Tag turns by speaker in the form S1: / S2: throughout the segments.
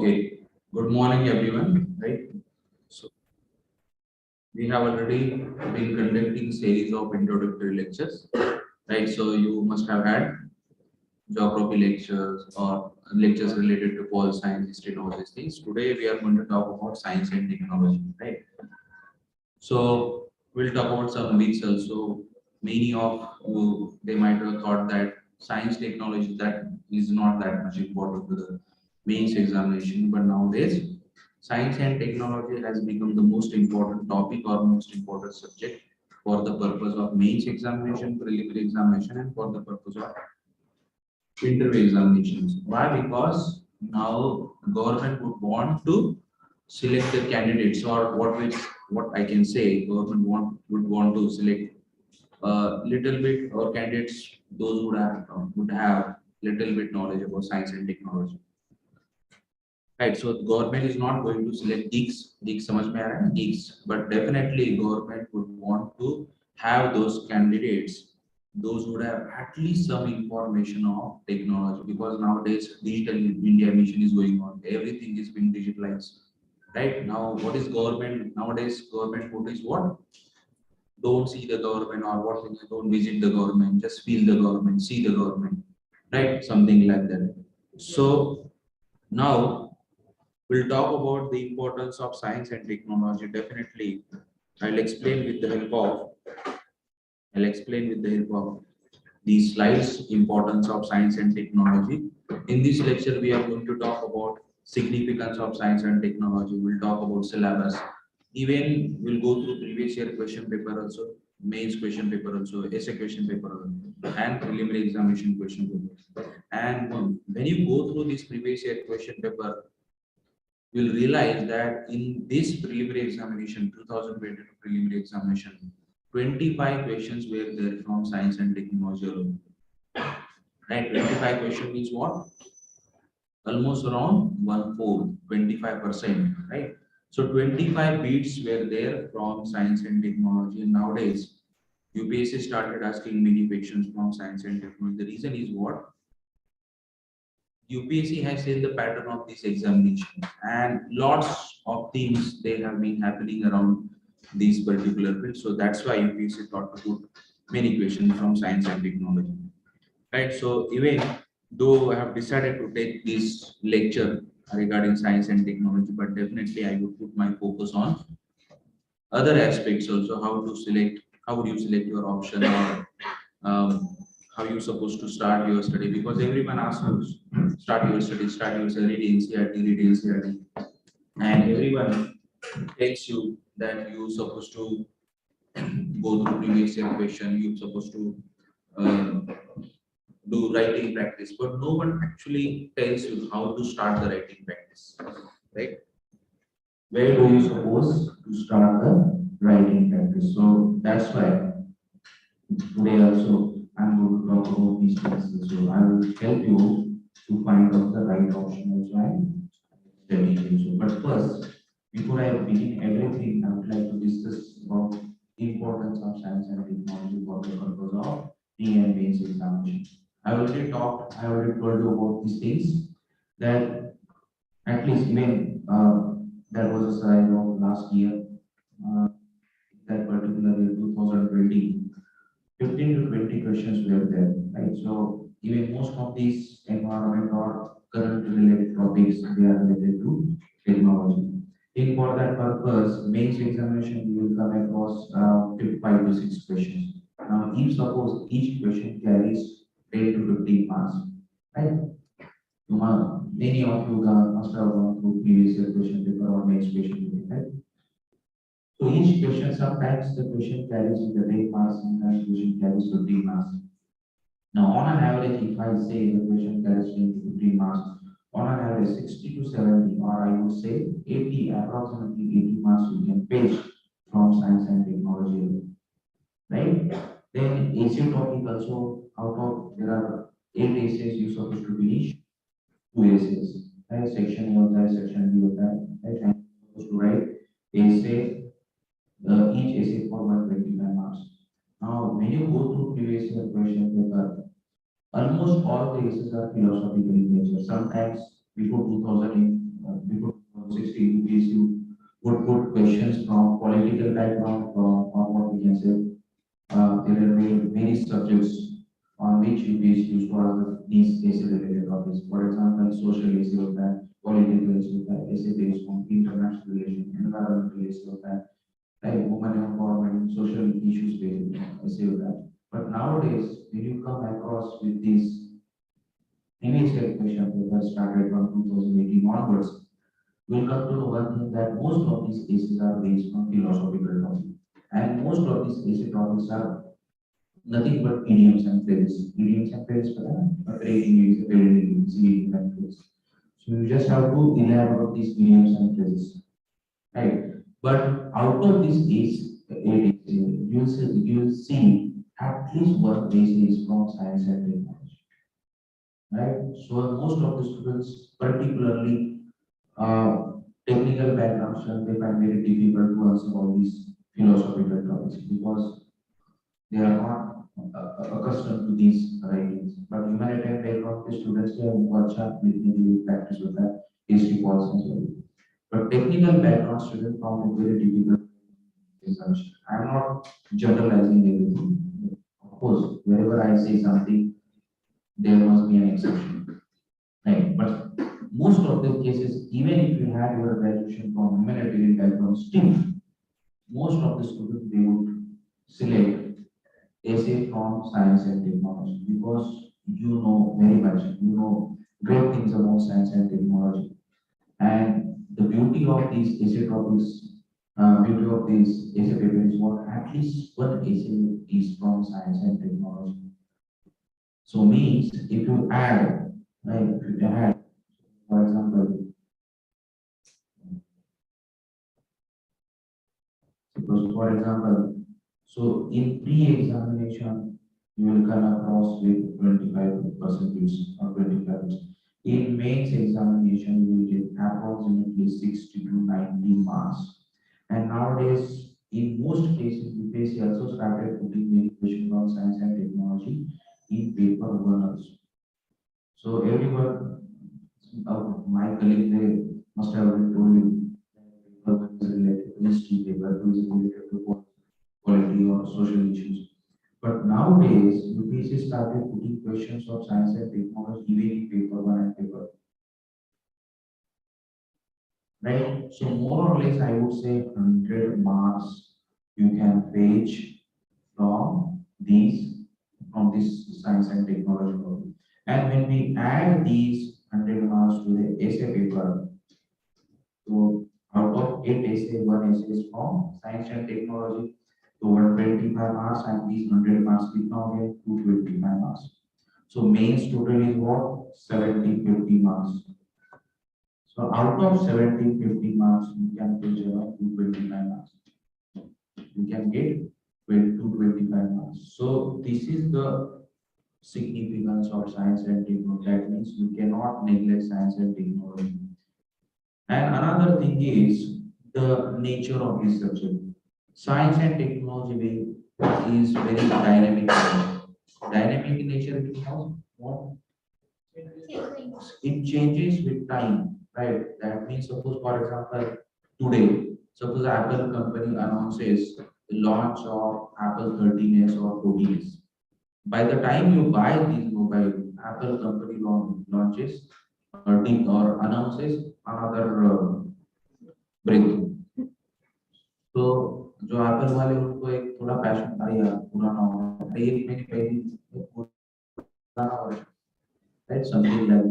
S1: Okay, good morning everyone, right? So we have already been conducting series of introductory lectures, right? So you must have had geography lectures or lectures related to pol science, history, and all these things. Today we are going to talk about science and technology, right? So we'll talk about some myths also. Many of you, they might have thought that science technology that is not that much important to the mains examination, but nowadays science and technology has become the most important topic or most important subject for the purpose of mains examination, preliminary examination, and for the purpose of interview examinations. Why? Because now government would want to select the candidates, or what I can say, government would want to select a little bit or candidates those would have little bit knowledge about science and technology. Right, so the government is not going to select geeks समझ में आ रहा है geeks, but definitely government would want to have those candidates, those would have at least some information of technology, because nowadays digital India mission is going on, everything is being digitalized. Right now, what is government nowadays? Government motto is what? Don't see the government, or what things, don't visit the government, just feel the government, see the government, right? Something like that. So now we'll talk about the importance of science and technology. Definitely, I'll explain with the help of these slides importance of science and technology. In this lecture, we are going to talk about significance of science and technology. We'll talk about syllabus. Even we'll go through previous year question paper also, mains question paper also, essay question paper also, and preliminary examination question paper. And when you go through this previous year question paper, you'll realize that in this preliminary examination, 2022 preliminary examination, 25 questions were there from science and technology alone. Right, 25 question means what? Almost around 1/4, 25%, right? So 25 beats were there from science and technology. And nowadays, UPSC started asking many questions from science and technology. The reason is what? UPSC has seen the pattern of this examination, and lots of things they have been happening around these particular fields. So that's why UPSC thought to put many questions from science and technology. Right. So even though I have decided to take this lecture regarding science and technology, but definitely I would put my focus on other aspects also. How to select, how would you select your option, or how you supposed to start your study, because everyone asks you start your study, read NCERT, read NCERT, and everyone tells you that you supposed to go through previous year question, you supposed to do writing practice, but no one actually tells you how to start the writing practice, right? Where do you suppose to start the writing practice? So that's why today also I'm going to talk about these things. So I will help you to find out the right option also and studying also. But first, before I begin everything, I would like to discuss about the importance of science and technology for the purpose of pre and mains examination. I already told you about these things, that at least even there was a slide of last year, that particular year 2020, 15 to 20 questions were there, right? So even most of these environment or current related topics, they are related to technology. In for that purpose, mains examination you will come across 5 to 6 questions. Now, if suppose each question carries 10 to 15 marks, right? Many of you must have gone through previous year question paper or mains question paper, right? So each question, sometimes the question carries in the 8 marks, sometimes question carries 15 marks. Now, on an average, if I say the question carries 10 to 15 marks, on an average 60 to 70, or I would say 80, approximately 80 marks we can fetch from science and technology, right? Then essay topic also, out of there are 8 essays you supposed to finish, 2 essays, right? Section A, section B, right? And supposed to write essay, each essay for 125 marks. Now, when you go through previous year question paper, almost all the essays are philosophical in nature. Sometimes before 2000, before 2016, UPSC would put questions from political background, from or what we can say. There are many subjects on which UPSC used to ask these essay related topics. For example, social essay of that, political essay of that, essay based on international relations, environmental essay of that, like women empowerment, social issues based essay of that. But nowadays, when you come across with these image recognition that started from 2018 onwards, we'll come to know one thing that most of these essays are based on philosophical topics. And most of these essay topics are nothing but idioms and phrases. Idioms and phrases, a phrase is a very easy and phrase. So you just have to elaborate these idioms and phrases, right? But out of this eight essays, you'll see at least one essay is from science and technology, right? So most of the students, particularly technical background students, they find very difficult to answer all these philosophical topics because they are not accustomed to these writings. But humanitarian background के students के उनको अच्छा लिखने के लिए practice होता है history politics और but technical background students found it very difficult research. I am not generalizing everything. Of course, wherever I say something, there must be an exception, right? But most of the cases, even if you have your graduation from humanitarian background, still most of the students they would select essay from science and technology because you know very much, you know great things about science and technology. And the beauty of these essay topics, beauty of these essay papers is what at least one essay is from science and technology. So means if you add, right, if you add, for example, suppose for example, so in pre-examination, you will come across with 25% or 25%. In mains examination, you will get approximately 60 to 90 marks. And nowadays, in most cases, UPSC also started putting many questions on science and technology in paper one also. So everyone, my colleague, they must have already told you that paper one is related to history, paper two is related to quality or social issues. But nowadays, UPSC started putting questions of science and technology even in paper one and paper, right? So more or less, I would say 100 marks you can fetch from this science and technology module. And when we add these 100 marks to the essay paper, so out of 8 essay, one essay is from science and technology. So 125 marks and these 100 marks कितना हो गया 225 marks. So mains total is what 1750 marks. So out of 1750 marks you can get around 225 marks. You can get 225 marks. So this is the significance of science and technology. That means you cannot neglect science and technology. And another thing is the nature of this subject. Science and technology is very dynamic. Dynamic in nature because what? It changes with time, right? That means suppose for example today, suppose Apple company announces the launch of Apple 13s or 14s. By the time you buy these mobile, Apple company launches or announces another breakthrough. तो जो Apple वाले उनको एक थोड़ा passion था यार पुराना होगा अरे एक महीने पहले पुराना version right something like that.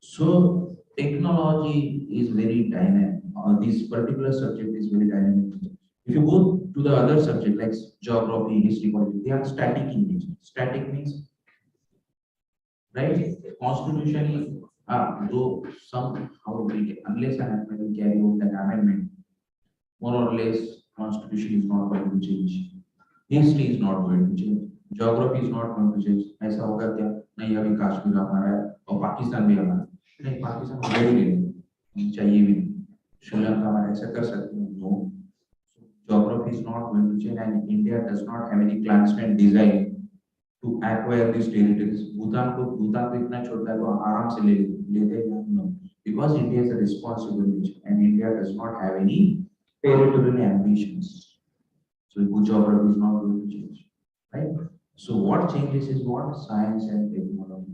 S1: So technology is very dynamic. This particular subject is very dynamic. If you go to the other subject like geography, history, politics, they are static in nature. Static means right constitutionally though somehow unless and until we carry out an amendment, more or less constitution is not going to change. History is not going to change. Geography is not going to change. ऐसा होगा क्या? नहीं अभी कश्मीर हमारा है और पाकिस्तान भी हमारा है। नहीं पाकिस्तान हमारे भी नहीं चाहिए भी नहीं। श्रीलंका हमारा ऐसा कर सकते हैं? No. Geography is not going to change and India does not have any clandestine design to acquire these territories. Bhutan को इतना छोटा है तो आराम से ले लेते हैं। No. because India is a responsible nation and India does not have any territorial ambitions. So good geography is not going to change, right? So what changes is what? Science and technology,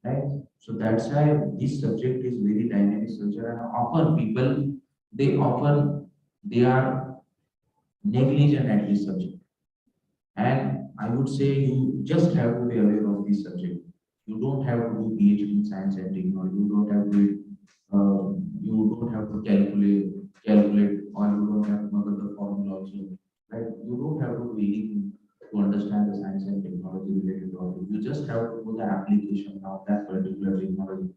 S1: right? So that's why this subject is very dynamic subject, and often people they are negligent at this subject. And I would say you just have to be aware of this subject. You don't have to do PhD in science and technology. You don't have to calculate, or you don't have to know the formula also. Right? You don't have to do anything to understand the science and technology related topic. You just have to do the application of that particular technology.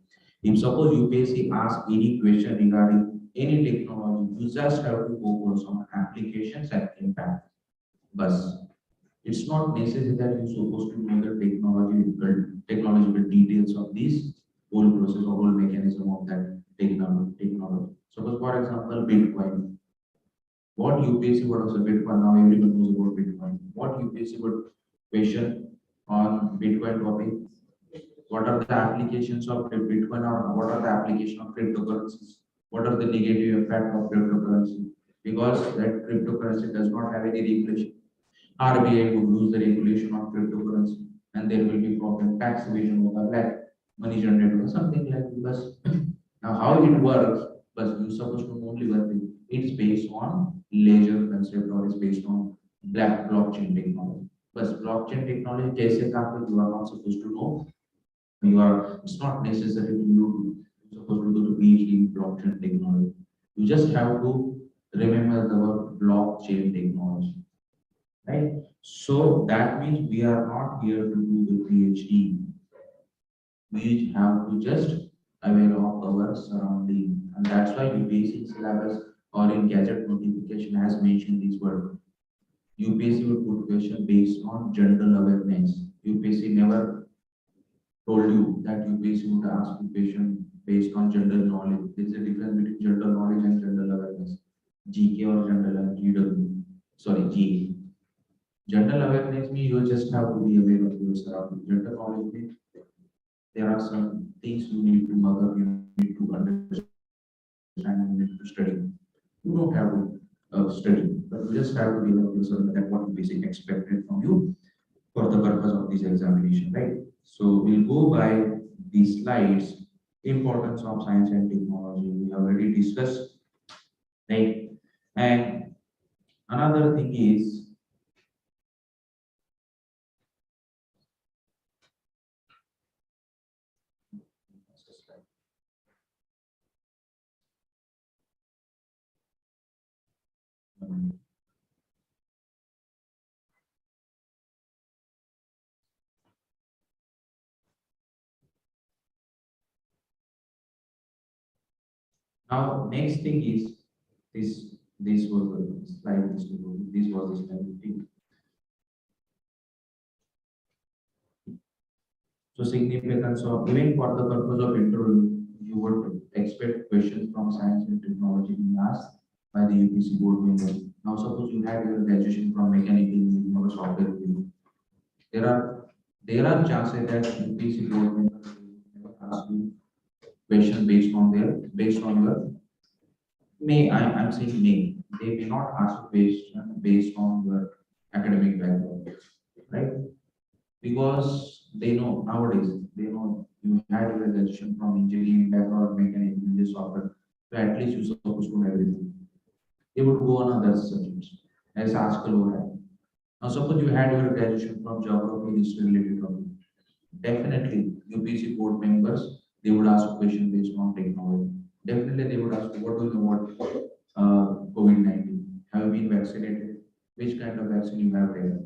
S1: If suppose UPSC asks any question regarding any technology, you just have to focus on applications and impact. But it's not necessary that you're supposed to know the technological details of this whole process or whole mechanism of that technology. Suppose, for example, Bitcoin. What UPSC, what was the Bitcoin? Now everyone knows about Bitcoin. What UPSC would question on Bitcoin topic? What are the applications of Bitcoin, or what are the application of cryptocurrencies? What are the negative effect of cryptocurrency? Because that cryptocurrency does not have any regulation. RBI would lose the regulation of cryptocurrency, and there will be problem tax evasion or black money generated or something like this. Now, how it works, but you're supposed to know only one thing. It's based on ledger concept, or it's based on black blockchain technology. But blockchain technology, कैसे काम करता है, you are not supposed to know. It's not necessary to you're supposed to do the PhD in blockchain technology. You just have to remember the word blockchain technology. Right? So that means we are not here to do the PhD. We have to just aware of our surrounding, and that's why UPSC syllabus or in gadget notification has mentioned this word. UPSC would put question based on general awareness. UPSC never told you that UPSC would ask you question based on general knowledge. There is a difference between general knowledge and general awareness. GK or general GW. Sorry, GA. General awareness means you just have to be aware of your surroundings. General knowledge means there are some things you need to mug up, you need to understand, you need to study. You don't have to study, but you just have to be aware of yourself that what is basically expected from you for the purpose of this examination, right? So we'll go by these slides. Importance of science and technology we have already discussed, right? And another thing is now next thing is this was the slide, this was the slide. So significance of even for the purpose of interview, you would expect questions from science and technology being asked by the UPC board members. Now suppose you had your graduation from mechanical engineering or software engineering. There are chances that UPC board members will ask you question based on your I'm saying may. They may not ask you based on your academic background, right? Because they know nowadays, they know you had your graduation from engineering background, mechanical engineering, software, so at least you're supposed to know everything. They would go on other subjects as askal हो रहा है. Now suppose you had your graduation from geography, history related topic. Definitely UPC board members, they would ask a question based on technology. Definitely they would ask what do you know about COVID-19? Have you been vaccinated? Which kind of vaccine you have taken?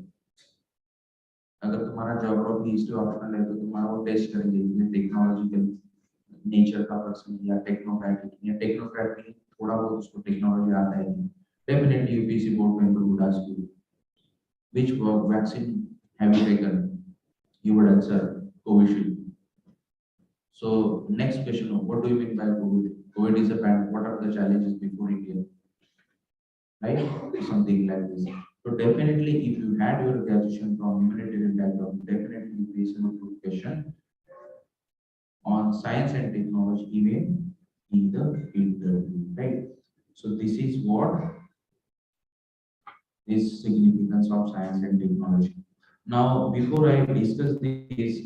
S1: अगर तुम्हारा geography history optional है तो तुम्हारा वो test करेंगे ये technological nature का person या टेक्नोक्रेटिक थोड़ा बहुत उसको टेक्नोलॉजी आता है definitely UPSC board member would ask you which vaccine have you taken? You would answer Covishield. So next question, what do you mean by COVID? COVID is a pandemic. What are the challenges before India? Right? Something like this. So definitely, if you had your graduation from humanitarian background, definitely you face a good question on science and technology, even in the interview, right? So this is what is significance of science and technology. Now, before I discuss this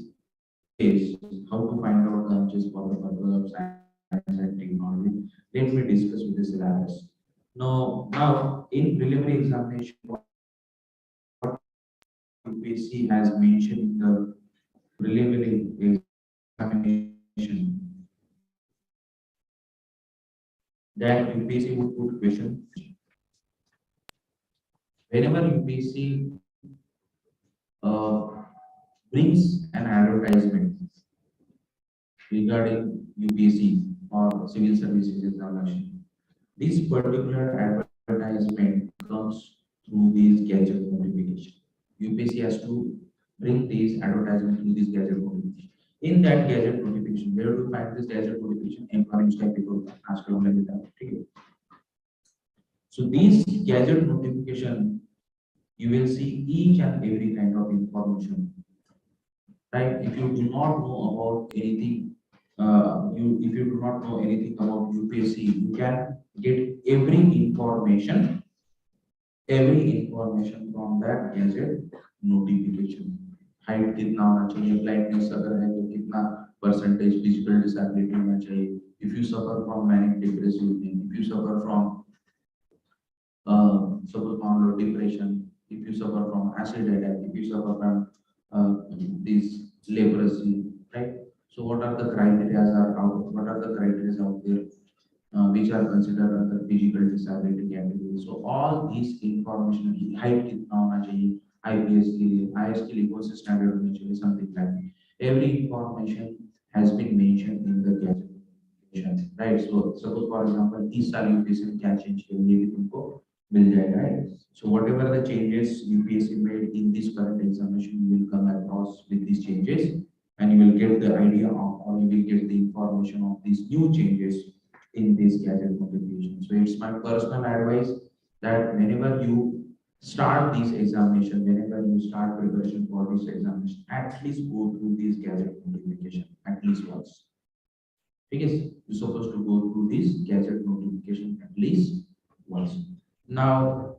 S1: is how to find out the answers for the purpose of science and technology, let me discuss with the syllabus. Now in preliminary examination, what UPSC has mentioned in the preliminary examination that UPSC would put question whenever UPSC brings an advertisement regarding UPSC or civil services examination. This particular advertisement comes through these gadget notification. UPSC has to bring these advertisement through this gadget notification. In that gadget notification, where to find this gadget notification? Employment type people ask online with that. So these gadget notification, you will see each and every kind of information. Right? If you do not know about anything, if you do not know anything about UPSC, you can get every information from that gadget notification. Height कितना होना चाहिए, blindness अगर है तो कितना percentage physical disability होना चाहिए, if you suffer from manic depressive, if you suffer from depression, if you suffer from acid attack, if you suffer from this leprosy, right? So what are the criteria out there which are considered under physical disability category? So all these information, height कितना होना चाहिए, IPS के लिए, IS के लिए कौन से standard होने चाहिए, something like that. Every information has been mentioned in the gadget, right? So suppose for example, इस साल UPSC में क्या change किया, ये भी तुमको मिल जाएगा, right? So whatever the changes UPSC made in this current examination, you will come across with these changes, and you will get the idea of, or you will get the information of these new changes in this gadget notification. So it's my personal advice that whenever you start this examination, whenever you start preparation for this examination, at least go through this gadget notification at least once. Because you're supposed to go through this gadget notification at least once. Now,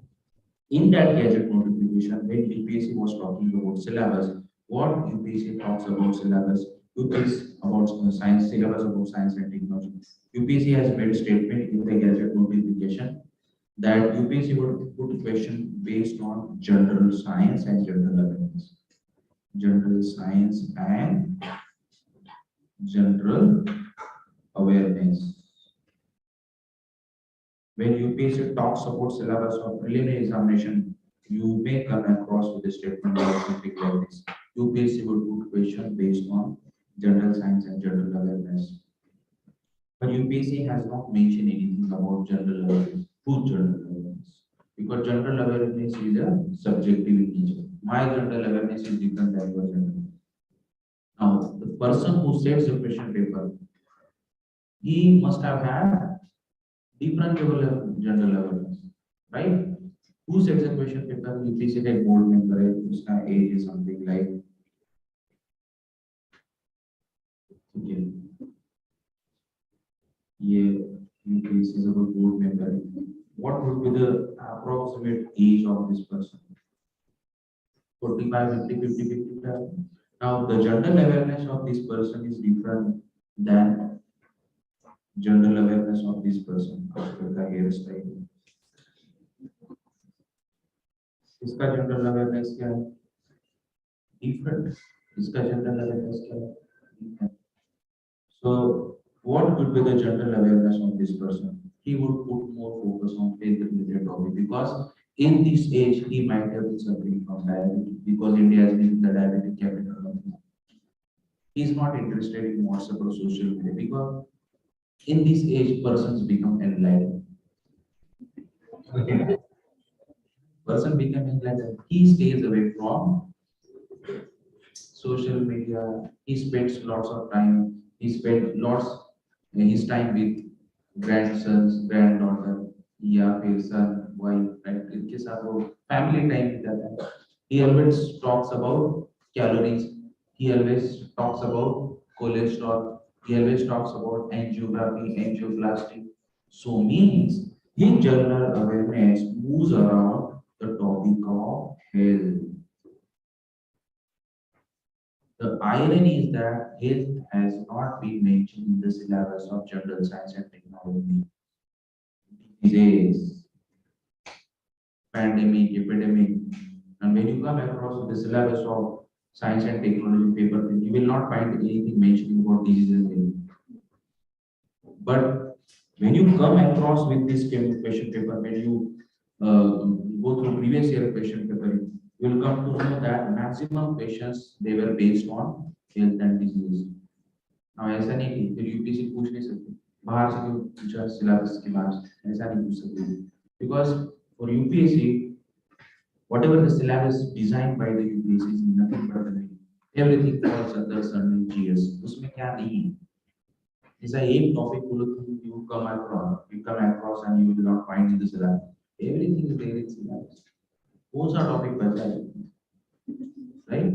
S1: in that gadget notification, when UPSC was talking about syllabus, what UPSC talks about syllabus? UPSC about science, syllabus about science and technology. UPSC has made a statement in the gadget notification that UPSC would put question based on general science and general awareness. General science and general awareness. When UPSC talks about syllabus of preliminary examination, you may come across with a statement or something like this. UPSC would put question based on general science and general awareness. But UPSC has not mentioned anything about general awareness. Whose general awareness? Because general awareness is a subjective in nature. My general awareness is different than your general. Now, the person who sets the question paper, he must have had different level of general awareness, right? Who sets the question paper? UPSC का board member है, उसका age is something like, okay, ये UPSC is a board member. What would be the approximate age of this person? 45, 50, 50, 55. Now, the general awareness of this person is different than general awareness of this person after the hairstyle. इसका general awareness क्या है? Different. इसका general awareness क्या है? So, what would be the general awareness of this person? He would put more focus on faith-related topic because in this age he might have been suffering from diabetes because India has been the diabetic capital of the world. He is not interested in WhatsApp or social media because in this age persons become enlightened. Okay. Person become enlightened. He stays away from social media. He spends lots of time. He spends lots his time with grandsons, granddaughter, या फिर son, wife, right? इनके साथ वो family time बिताता है. He always talks about calories. He always talks about cholesterol. He always talks about angiography, angioplasty. So means his general awareness moves around the topic of health. The irony is that health has not been mentioned in the syllabus of general science and technology. Disease, pandemic, epidemic, and when you come across the syllabus of science and technology paper, you will not find anything mentioning about diseases. But when you come across with this question paper, when you go through previous year question paper, you will come to know that maximum questions they were based on health and disease. Now ऐसा नहीं कि फिर UPSC पूछ नहीं सकते बाहर से क्यों पूछा सिलेबस के बाहर से ऐसा नहीं पूछ सकते because for UPSC whatever the syllabus designed by the UPSC is nothing but the name. Everything falls under certain GS. उसमें क्या नहीं है ऐसा एक टॉपिक बोलो तो you come across and you will not find in the syllabus. Everything is there in syllabus. कौन सा टॉपिक बचा है right?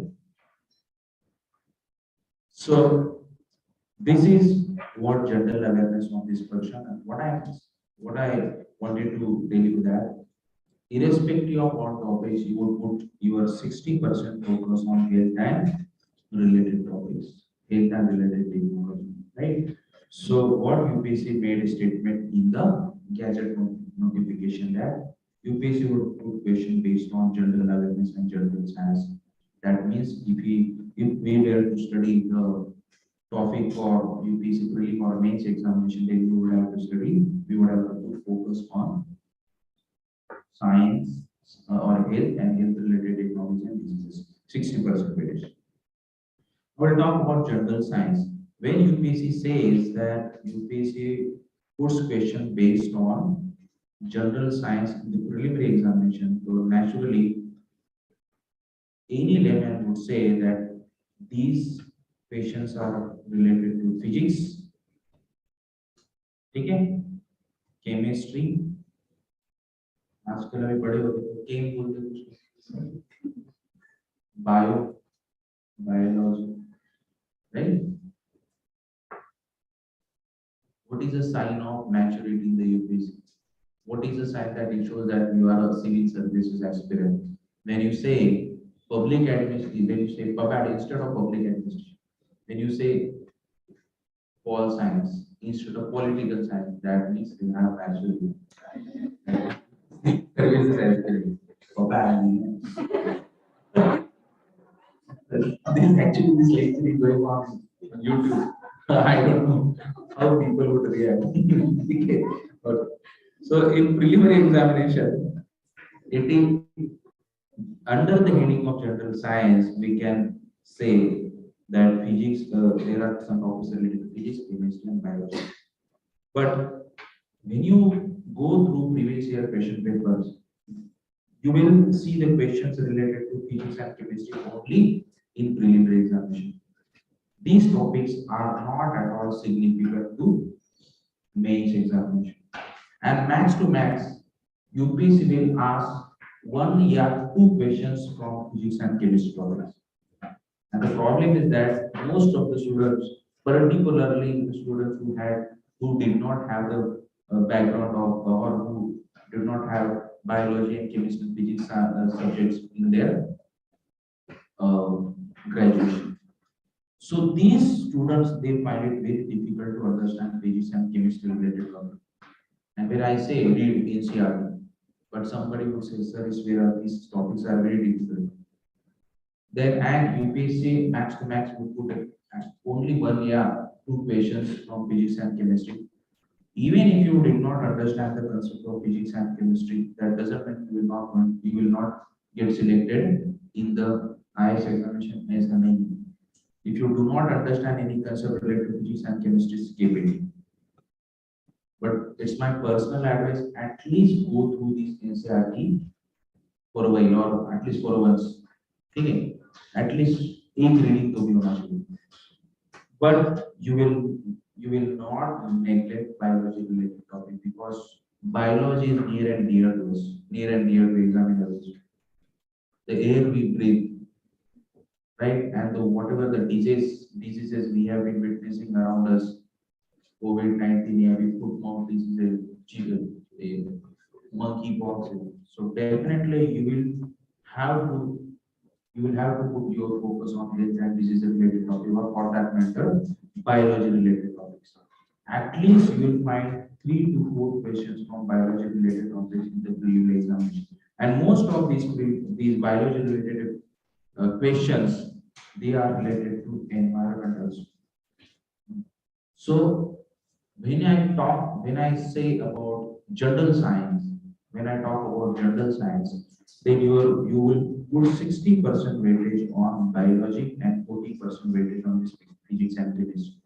S1: So this is what general awareness of this person and what I wanted to tell you that irrespective of what topics you would put your 60% focus on health and related topics, health and related technology, right? So what UPSC made a statement in the gadget notification that UPSC would put question based on general awareness and general science. That means if we were to study the topic for UPSC prelim or mains examination, then we would have to focus on science or health and health related technology and diseases, 60% weightage. We'll talk about general science. When UPSC says that UPSC puts question based on general science in the preliminary examination, so naturally any layman would say that these questions are related to physics, okay, chemistry, आजकल अभी बड़े होते हैं केम बोलते हैं कुछ biology, right? What is the sign of maturity in the UPSC? What is the sign that it shows that you are a civil services aspirant? When you say public administration, when you say PubAd instead of public administration, when you say pol science instead of political science, that means you have maturity. Services aspirant, PubAd. This actually this lecture is going on YouTube. I don't know how people would react. Okay. Okay. So in preliminary examination, it is under the heading of general science, we can say that physics, there are some topics related to physics, chemistry, and biology. But when you go through previous year question papers, you will see the questions related to physics and chemistry only in preliminary examination. These topics are not at all significant to mains examination. And max to max, UPSC will ask 1 or 2 questions from physics and chemistry topics. And the problem is that most of the students, particularly the students who did not have the background of or who did not have biology and chemistry and physics subjects in their graduation. So these students, they find it very difficult to understand physics and chemistry related topics. And when I say read NCERT, but somebody would say, sir, these topics are very difficult. Then and UPSC max to max would put only 1 or 2 questions from physics and chemistry. Even if you did not understand the concept of physics and chemistry, that doesn't mean you will not get selected in the IS examination as a main. If you do not understand any concept related to physics and chemistry, skip it. But it's my personal advice, at least go through this NCERT for a while or at least for once. Okay? At least एक reading तो भी होना चाहिए. But you will not neglect biology related topic because biology is near and dear to us, near and dear to examiners. The air we breathe, right? And whatever the diseases we have been witnessing around us, COVID-19 या भी foot mouth disease a monkeypox. So definitely have to you will have to put your focus on health and disease related topic, or for that matter, biology related topics. At least you will find 3 to 4 questions from biology related topics in the prelim examination. And most of these biology related questions, they are related to environment also. So when I say about general science, when I talk about general science, then you will put 60% weightage on biology and 40% weightage on this physics and chemistry.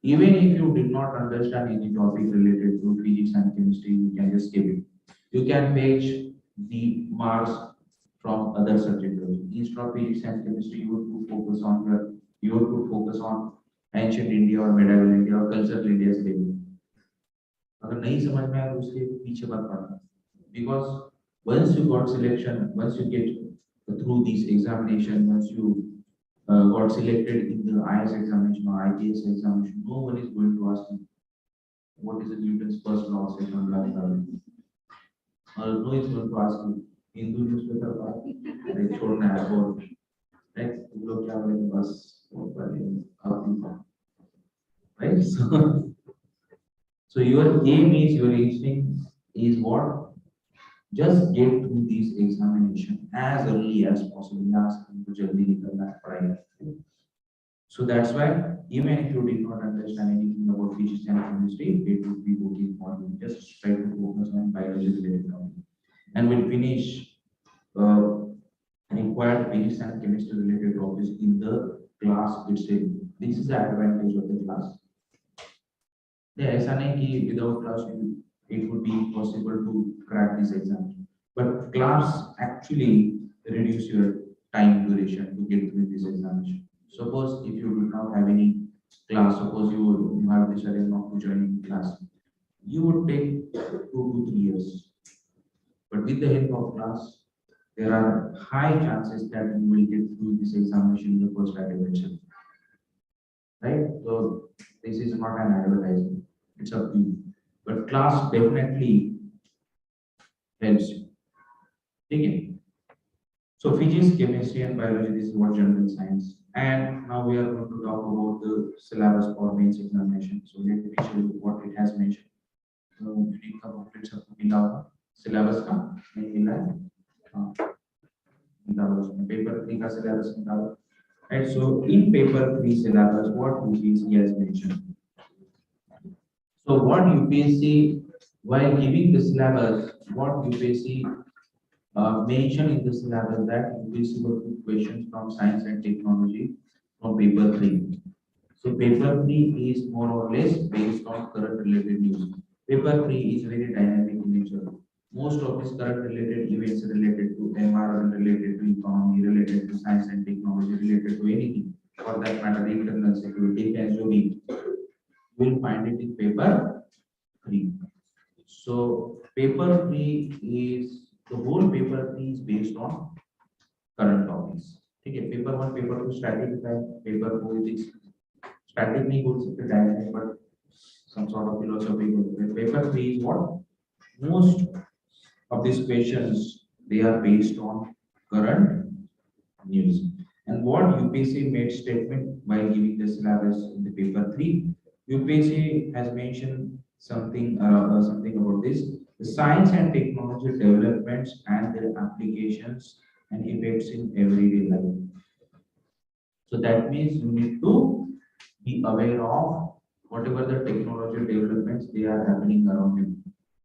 S1: Even if you did not understand any topic related to physics and chemistry, you can just skip it. You can fetch the marks from other subjects. Instead of physics and chemistry, you would to focus on ancient India or medieval India or cultural India से लेंगे. अगर नहीं समझ में आया तो उसके पीछे मत पड़ना. Because once you got selection, once you get through this examination, once you got selected in the IS examination or IPS examination, no one is going to ask you what is the Newton's first law of second law of gravity. No one is going to ask you Hindu newspaper का छोड़ना है और right लोग क्या बोलेंगे बस right so your aim is your instinct is what. Just get through this examination as early as possible. So that's why even if you did not understand anything about physics and chemistry, it would be okay for you. Just try to focus on biology related topic, and we'll finish required physics and chemistry related topics in the class itself. This is the advantage of the class. ऐसा नहीं कि without class it would be possible to crack this exam. But class actually reduce your time duration to get through this examination. Suppose if you do not have any class, suppose you have decided not to join class, you would take 2 to 3 years. But with the help of class, there are high chances that you will get through this examination in the first attempt itself. Right? So this is not an advertisement. It's up to you. But class definitely helps you. Okay. So physics, chemistry, and biology, this is what general science. And now we are going to talk about the syllabus for mains examination. So let me show you what it has mentioned. So unique complete syllabus का नहीं मिला है. Paper 3 का syllabus निकालो. Right. So in paper 3 syllabus, what UPSC has mentioned. So what UPSC, while giving the syllabus, what UPSC mentioned in the syllabus that UPSC will put questions from science and technology from paper 3. So paper 3 is more or less based on current related news. Paper 3 is very dynamic in nature. Most of its current related events related to environment, related to economy, related to science and technology, related to anything, for that matter, internal security, as you will find it in paper 3. So paper 3 is the whole paper 3 is based on current topics. Okay, paper 1, paper 2 static type, paper 4 is static नहीं बोल सकते dynamic, but some sort of philosophy. Paper 3 is what? Most of these questions, they are based on current news. And what UPSC made statement while giving the syllabus in the paper 3, UPSC has mentioned something about this: the science and technology developments and their applications and effects in everyday life. So that means you need to be aware of whatever the technology developments they are happening around you.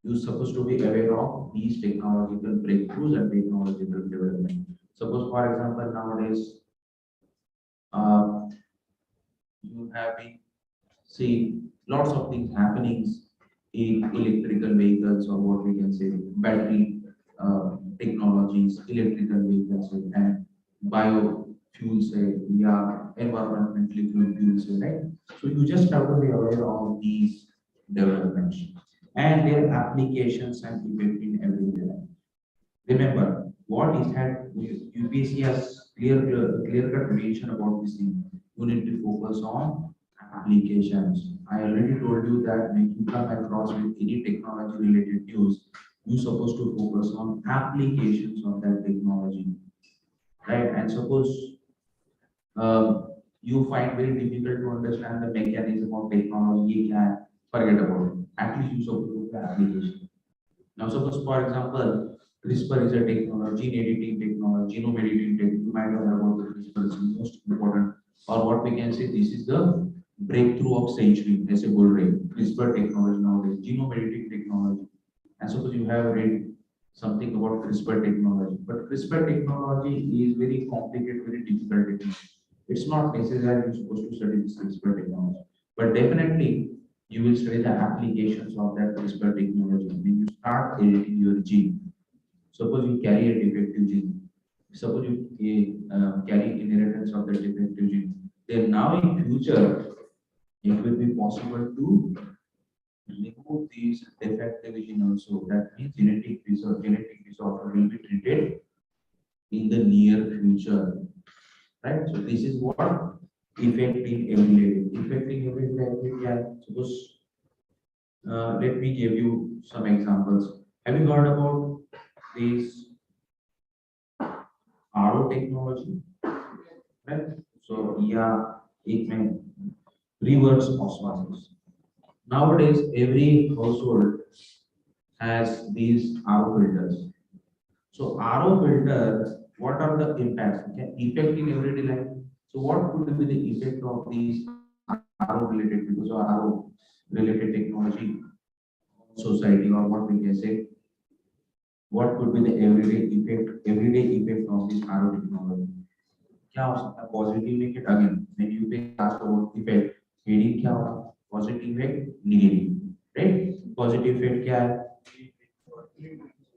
S1: You're supposed to be aware of these technological breakthroughs and technological development. Suppose, for example, nowadays you have been see lots of things happening in electrical vehicles, or what we can say battery technologies, electrical vehicles, and biofuels, environmentally fuels, right? So you just have to be aware of these developments and their applications and effect in everyday life. Remember, what is that UPSC has clear cut mention about this thing. You need to focus on applications. I already told you that when you come across with any technology related news, you're supposed to focus on applications of that technology, right? And suppose you find very difficult to understand the mechanism of technology, you can forget about it. At least you suppose to the application. Now, suppose for example, CRISPR is a technology, gene editing technology, genome editing technology. You might have heard about the CRISPR. It's the most important, or what we can say, this is the breakthrough of century. Let's say bull rate. CRISPR technology nowadays, genome editing technology. And suppose you have read something about CRISPR technology, but CRISPR technology is very complicated, very difficult technology. It's not necessary you're supposed to study this CRISPR technology, but definitely you will study the applications of that CRISPR technology. When you start editing your gene, suppose you carry a defective gene, suppose you carry inheritance of the defective gene, then now in future it will be possible to remove these defective gene also. That means genetic disorder will be treated in the near future, right? So this is what affecting everyday. Affecting everyday activity. Suppose let me give you some examples. Have you heard about this RO technology? Right? So yeah, it may reverse osmosis. Nowadays, every household has these RO filters. So RO filter, what are the impacts? Okay, effect in everyday life. So what could be the effect of these RO related, because of RO related technology society, or what we can say, what could be the everyday effect of this RO technology? क्या हो सकता है positive effect again when you पे asked about effect heading क्या होगा positive effect negative right positive effect क्या है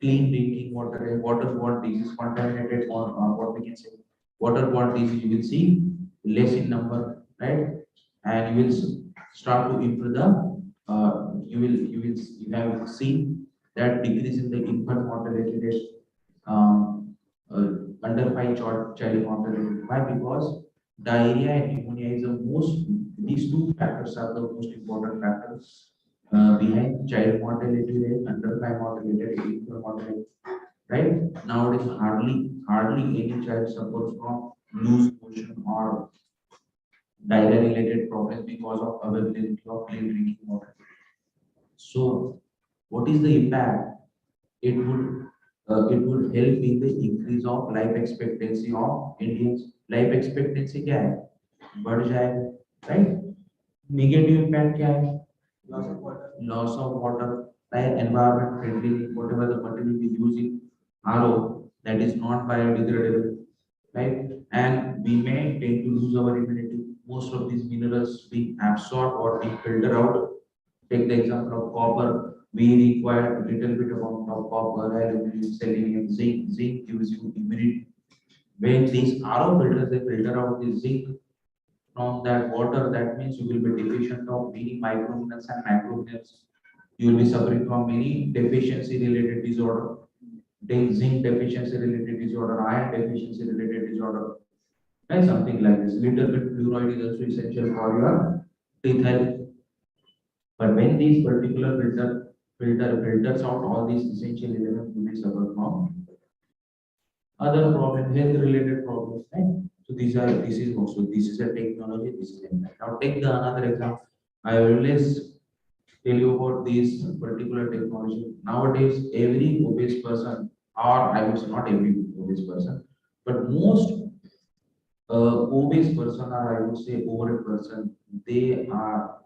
S1: clean drinking water है waterborne disease contaminated or what we can say waterborne disease you will see less in number right and you will start to improve the you have seen that decrease in the infant mortality rate um, under 5 child mortality. Why? Because diarrhea and pneumonia is the most, these two factors are the most important factors behind child mortality rate, under 5 mortality rate, infant mortality. Right? Nowadays, hardly any child suffers from loose motion or diarrhea related problems because of availability of clean drinking water. So, what is the impact? It would help in the increase of life expectancy of Indians. Life expectancy क्या है? बढ़ जाएगा, right? Negative impact क्या है? Loss of water, right? Environment friendly, whatever the material we use in RO that is not biodegradable, right? And we may tend to lose our immunity. Most of these minerals being absorbed or being filtered out. Take the example of copper. We require a little bit amount of copper, aluminum, selenium, zinc. Zinc gives you immunity. When these RO filters, they filter out the zinc from that water, that means you will be deficient of many microminerals and macrominerals. You will be suffering from many deficiency related disorder. Take zinc deficiency related disorder, iron deficiency related disorder, and something like this. Little bit fluoride is also essential for your teeth health. But when these particular filters out all these essential elements, you may suffer from other problems, health related problems, right? So this is a technology, this is impact. Now take the another example. I always tell you about this particular technology. Nowadays, every obese person, or I would say not every obese person, but most obese person, or I would say overweight person, they are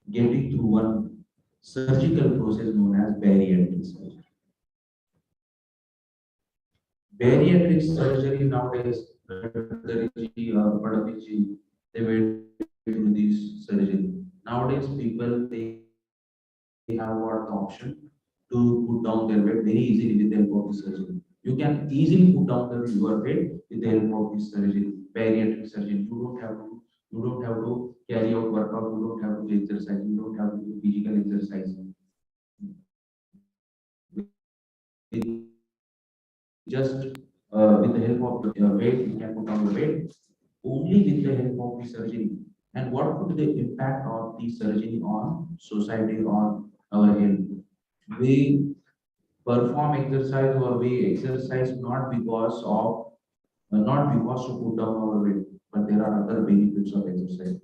S1: getting through one surgical process known as bariatric surgery. Bariatric surgery nowadays, they went through this surgery. Nowadays, people they have got the option to put down their weight very easily with the help of this surgery. You can easily put down your weight with the help of this surgery, bariatric surgery. You don't have to carry out workout. You don't have to do exercise. You don't have to do physical exercise. Just with the help of the weight, you can put on the weight only with the help of the surgery. And what could be the impact of the surgery on society, on our health? We perform exercise or we exercise not because to put down our weight, but there are other benefits of exercise.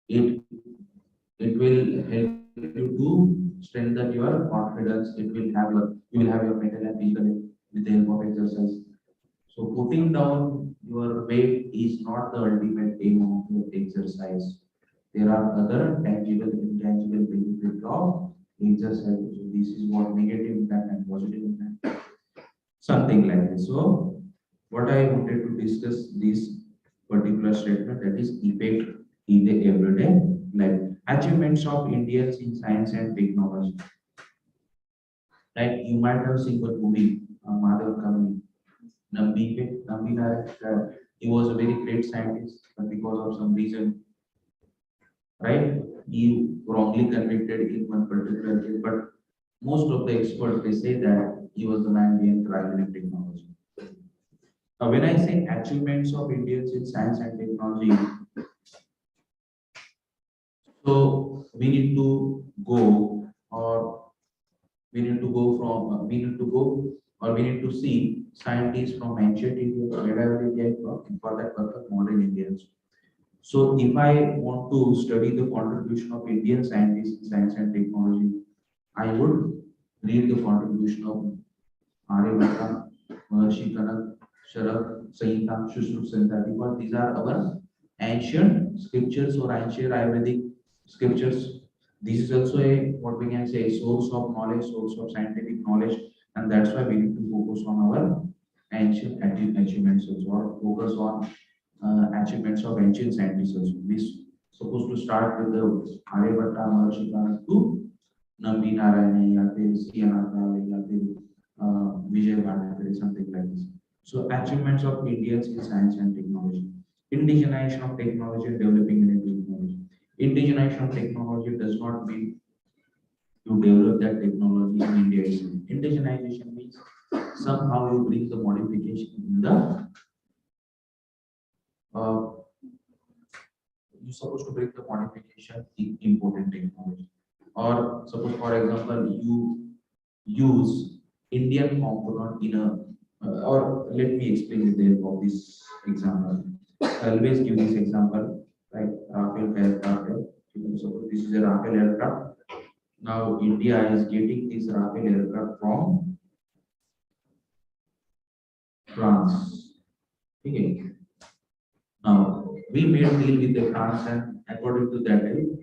S1: It it will help you to strengthen your confidence. You will have your mental and physical health with the help of exercise. So putting down your weight is not the ultimate aim of your exercise. There are other tangible, intangible benefits of exercise. So this is what negative impact and positive impact, something like this. So what I wanted to discuss this particular statement, that is effect in the everyday life. Achievements of Indians in science and technology. Like you might have seen the movie Madhav Kami, Nambi Nayak. He was a very great scientist, but because of some reason, right, he wrongly convicted in one particular case. But most of the experts they say that he was the man behind cryogenic technology. When I say achievements of Indians in science and technology, so we need to go or we need to go or we need to see scientists from ancient India, medieval India, and for that purpose modern Indians. So if I want to study the contribution of Indian scientists in science and technology, I would read the contribution of Aryabhatta, Maharshi Kanak, Sharak, Sanhita, Shushrut Santa, because these are our ancient scriptures or ancient Ayurvedic scriptures. This is also a what we can say source of knowledge, source of scientific knowledge, and that's why we need to focus on our ancient achievements also, or focus on achievements of ancient scientists also. We supposed to start with the Aryabhatta, Maharshi Kanak to Nambi Narayani, या फिर सी अनाथालय, या फिर Vijay Bharati, something like this. So achievements of Indians in science and technology. Indigenization of technology and developing Indian technology. Indigenization of technology does not mean to develop that technology in India. Indigenization means somehow you bring the modification in the you're supposed to bring the modification in important technology. Or suppose, for example, you use Indian component in a or let me explain the help of this example. I always give this example, like Rafale aircraft. Suppose this is a Rafale aircraft. Now India is getting this Rafale aircraft from France. Okay. Now we made a deal with the France, and according to that deal,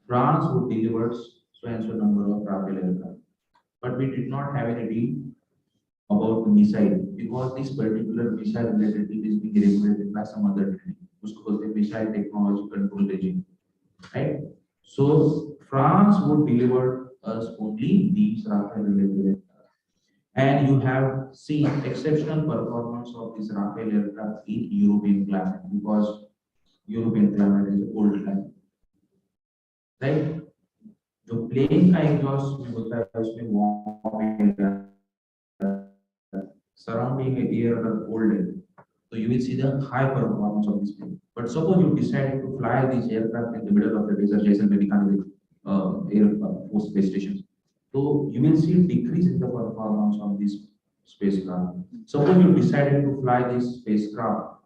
S1: France would deliver so and so number of Rafale aircraft. But we did not have any deal about the missile, because this particular missile related deal is being regulated by some other treaty, because the missile technology control regime, right? So France would deliver us only these Rafale related aircraft. And you have seen exceptional performance of this Rafale aircraft in European climate, because European climate is cold climate, right? जो plane का exhaust में होता है उसमें warm surrounding air अगर cold है, so you will see the high performance of this plane. But suppose you decide to fly this aircraft in the middle of the desert, Jaisalmer Air Force Space Station, so you will see decrease in the performance of this spacecraft. Suppose you decided to fly this spacecraft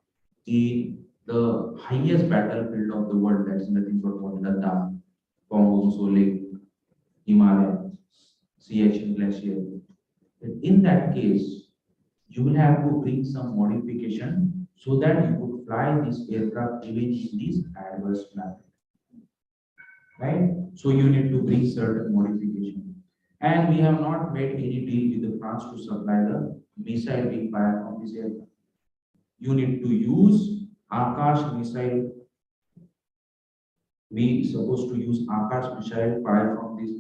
S1: in the highest battlefield of the world, that is nothing but what Ladakh, Congo Lake, Himalaya, Siachen Glacier. In that case, you will have to bring some modification so that you could fly this aircraft even in this adverse climate, right? So you need to bring certain modification. And we have not made any deal with the France to supply the missile being fired from this aircraft. You need to use Akash missile. We supposed to use Akash missile fired from this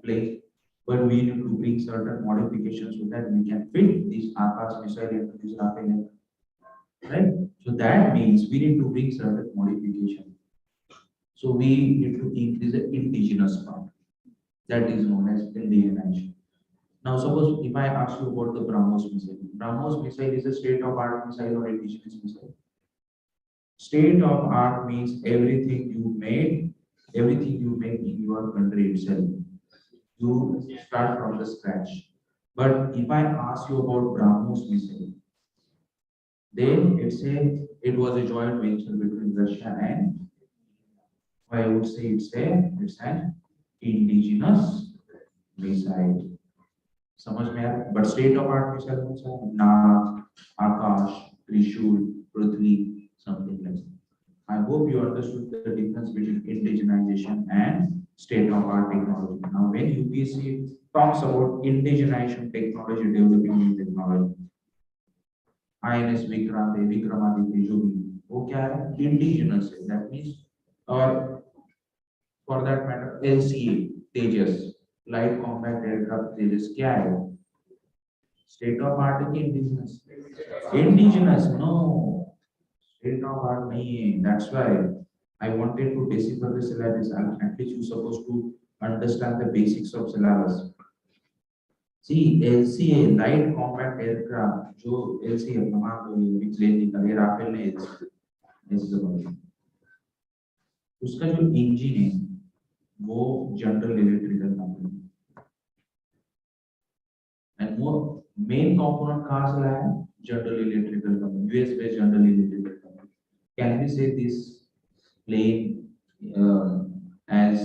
S1: plane, but we need to bring certain modifications so that we can fit this Akash missile into this Rafale, right? So that means we need to bring certain modification. So we need to increase the indigenous part, that is known as indigenization. Now suppose if I ask you about the Brahmos missile is a state-of-art missile or indigenous missile? State of art means everything you make in your country itself. You start from the scratch. But if I ask you about Brahmos Museum, then it was a joint venture between Russia and I would say it's an indigenous missile. समझ में आया? But state of art missile कौन सा है? नाग, आकाश, त्रिशूल, पृथ्वी, something like that. I hope you understood the difference between indigenization and state of art technology. Now, when UPSC talks about indigenization technology, developing new technology, INS Vikrant, Vikramaditya, जो भी, वो क्या है? Indigenous है. That means, or for that matter, LCA, Tejas, Light Combat Aircraft Tejas, क्या है? State of art है कि indigenous? Indigenous, no. State of art नहीं है. That's why I wanted to decipher the syllabus. At least you're supposed to understand the basics of syllabus. See, LCA, Light Combat Aircraft, जो LCA हमारा which landing का ये Rafale ने ऐसे उसका जो इंजन है वो जनरल इलेक्ट्रिकल कंपनी एंड वो मेन कंपोनेंट कहाँ से लाया है? General electrical company, US based general electrical company. Can we say this plane as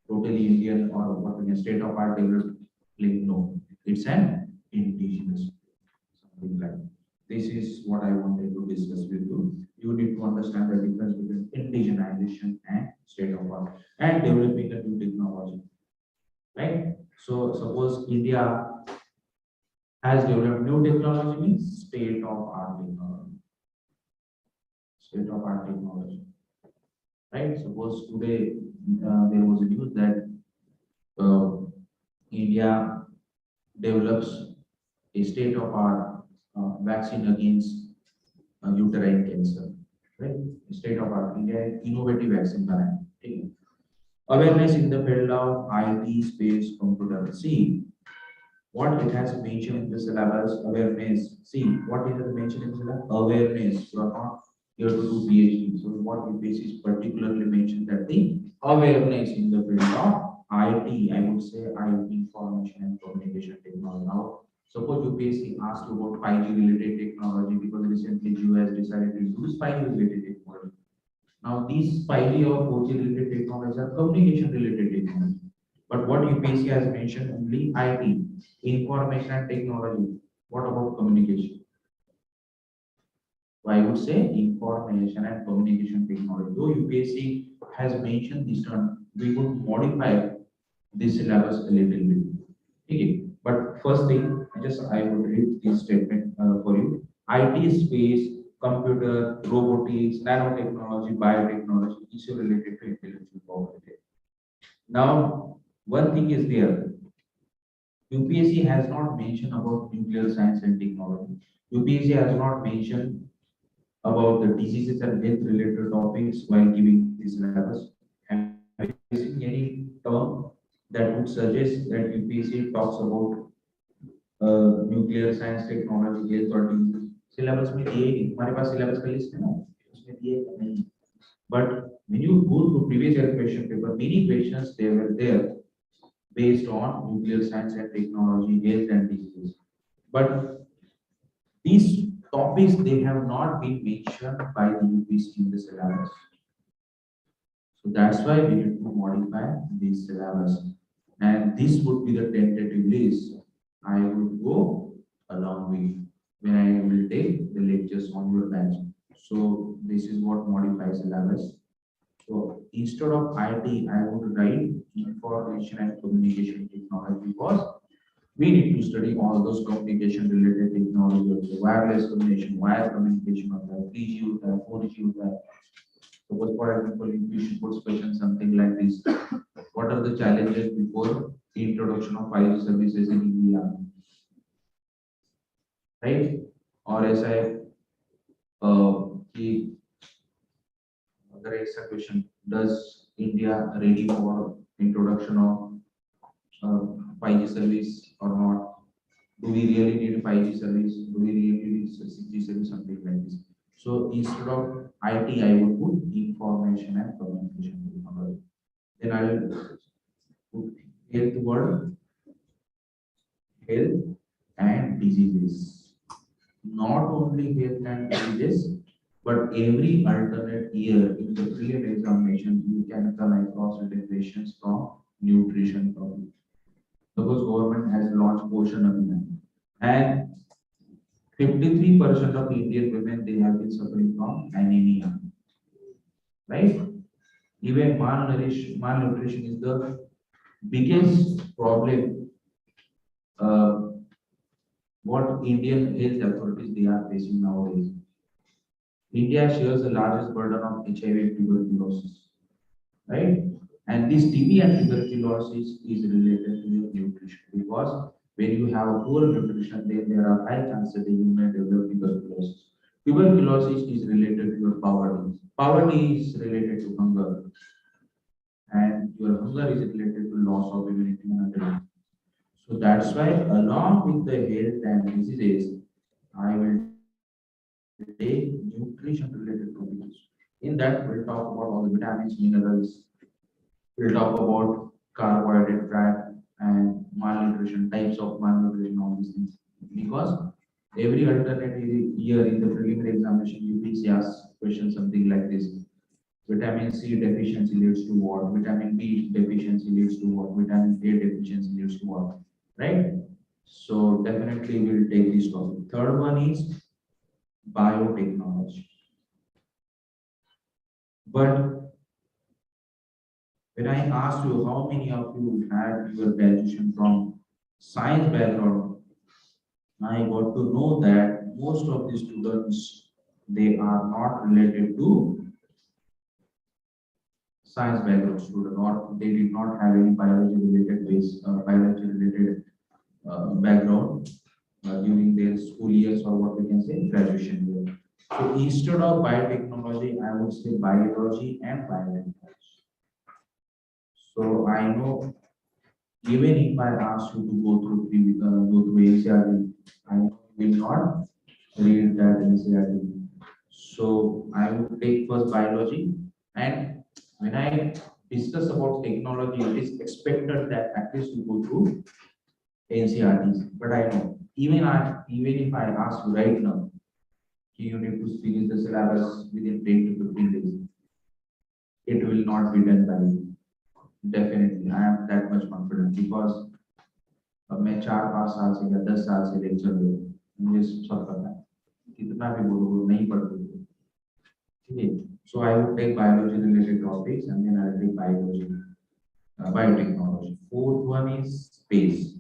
S1: totally Indian or what in a state of art developed plane? No, it's an indigenous something like that. This is what I wanted to discuss with you. You need to understand the difference between indigenization and state of art and developing a new technology, right? So suppose India has developed new technology means state of art technology. State of art technology. Right? Suppose today there was a news that India develops a state-of-art vaccine against uterine cancer. Right? State-of-art India innovative vaccine बनाया. ठीक है. Awareness in the field of IT, space, computer. See what it has mentioned in the syllabus. Awareness. See what it has mentioned in the syllabus. Awareness. You are not here to do PhD. So what UPSC is particularly mentioned that the awareness in the field of IT, I would say IT, information and communication technology. Now, suppose UPSC asked you about 5G related technology because recently US decided to use 5G related technology. Now, these 5G or 4G related technologies are communication related technology. But what UPSC has mentioned only IT, information and technology. What about communication? I would say information and communication technology. Though UPSC has mentioned this term, we could modify this syllabus a little bit. Okay. But first thing, I would read this statement for you. IT, space, computer, robotics, nanotechnology, biotechnology, is related to intellectual property. Now, one thing is there. UPSC has not mentioned about nuclear science and technology. UPSC has not mentioned about the diseases and health related topics while giving this syllabus. And using any term that would suggest that UPSC talks about nuclear science, technology, health or disease. Syllabus में दिए नहीं. हमारे पास syllabus का list है ना? उसमें दिए नहीं. But when you go through previous year question paper, many questions they were there based on nuclear science and technology, health and diseases. But these topics they have not been mentioned by the UPSC in the syllabus. So that's why we need to modify this syllabus. And this would be the tentative list I would go along with when I will take the lectures on your batch. So this is what modifies syllabus. So instead of IT, I would write information and communication technology because we need to study all those communication related technology, wireless communication, wire communication, 3G, 4G. Suppose for example, you should put question something like this. What are the challenges before the introduction of 5G services in India? Right? Or ऐसा है कि अगर ऐसा question, does India ready for introduction of 5G service or not? Do we really need 5G service? Do we really need 6G service? Something like this. So instead of IT, I would put information and communication technology. Then I will put health word, health and diseases. Not only health and diseases, but every alternate year in the prelim examination, you can come across integrations from nutrition topic. Suppose government has launched Poshan Abhiyan, and 53% of Indian women they have been suffering from anemia, right? Even malnutrition is the biggest problem what Indian health authorities they are facing nowadays. India shares the largest burden of HIV and tuberculosis, right? And this TB and tuberculosis is related to your nutrition because when you have a poor nutrition, then there are high chances that you may develop tuberculosis. Tuberculosis is related to your poverty. Poverty is related to hunger, and your hunger is related to loss of immunity and other. So that's why, along with the health and diseases, I will take nutrition related topics. In that, we'll talk about all the vitamins, minerals, we'll talk about carbohydrate, fat, and malnutrition, types of malnutrition, all these things. Because every alternate year in the preliminary examination, you will ask questions something like this. Vitamin C deficiency leads to what? Vitamin B deficiency leads to what? Vitamin A deficiency leads to what? Right? So definitely we'll take this topic. Third one is biotechnology. But when I asked you how many of you had your graduation from science background, I got to know that most of the students they are not related to science background student or they did not have any biology related base biology related background during their school years or what we can say graduation year. So instead of biotechnology, I would say biology and biotechnology. So I know even if I ask you to go through NCRT, I know you will not read that NCRT. So I would take first biology, and when I discuss about technology, it is expected that at least you go through NCRTs. But I know even if I ask you right now, you need to finish the syllabus within 10 to 15 days, it will not be done by you. Definitely, I am that much confident because अब मैं 4-5 साल से या 10 साल से lecture दे रहा हूँ, मुझे सब पता है कितना भी बोलो नहीं पढ़ते ठीक है. So I would take biology related topics and then I will take biology, biotechnology. Fourth one is space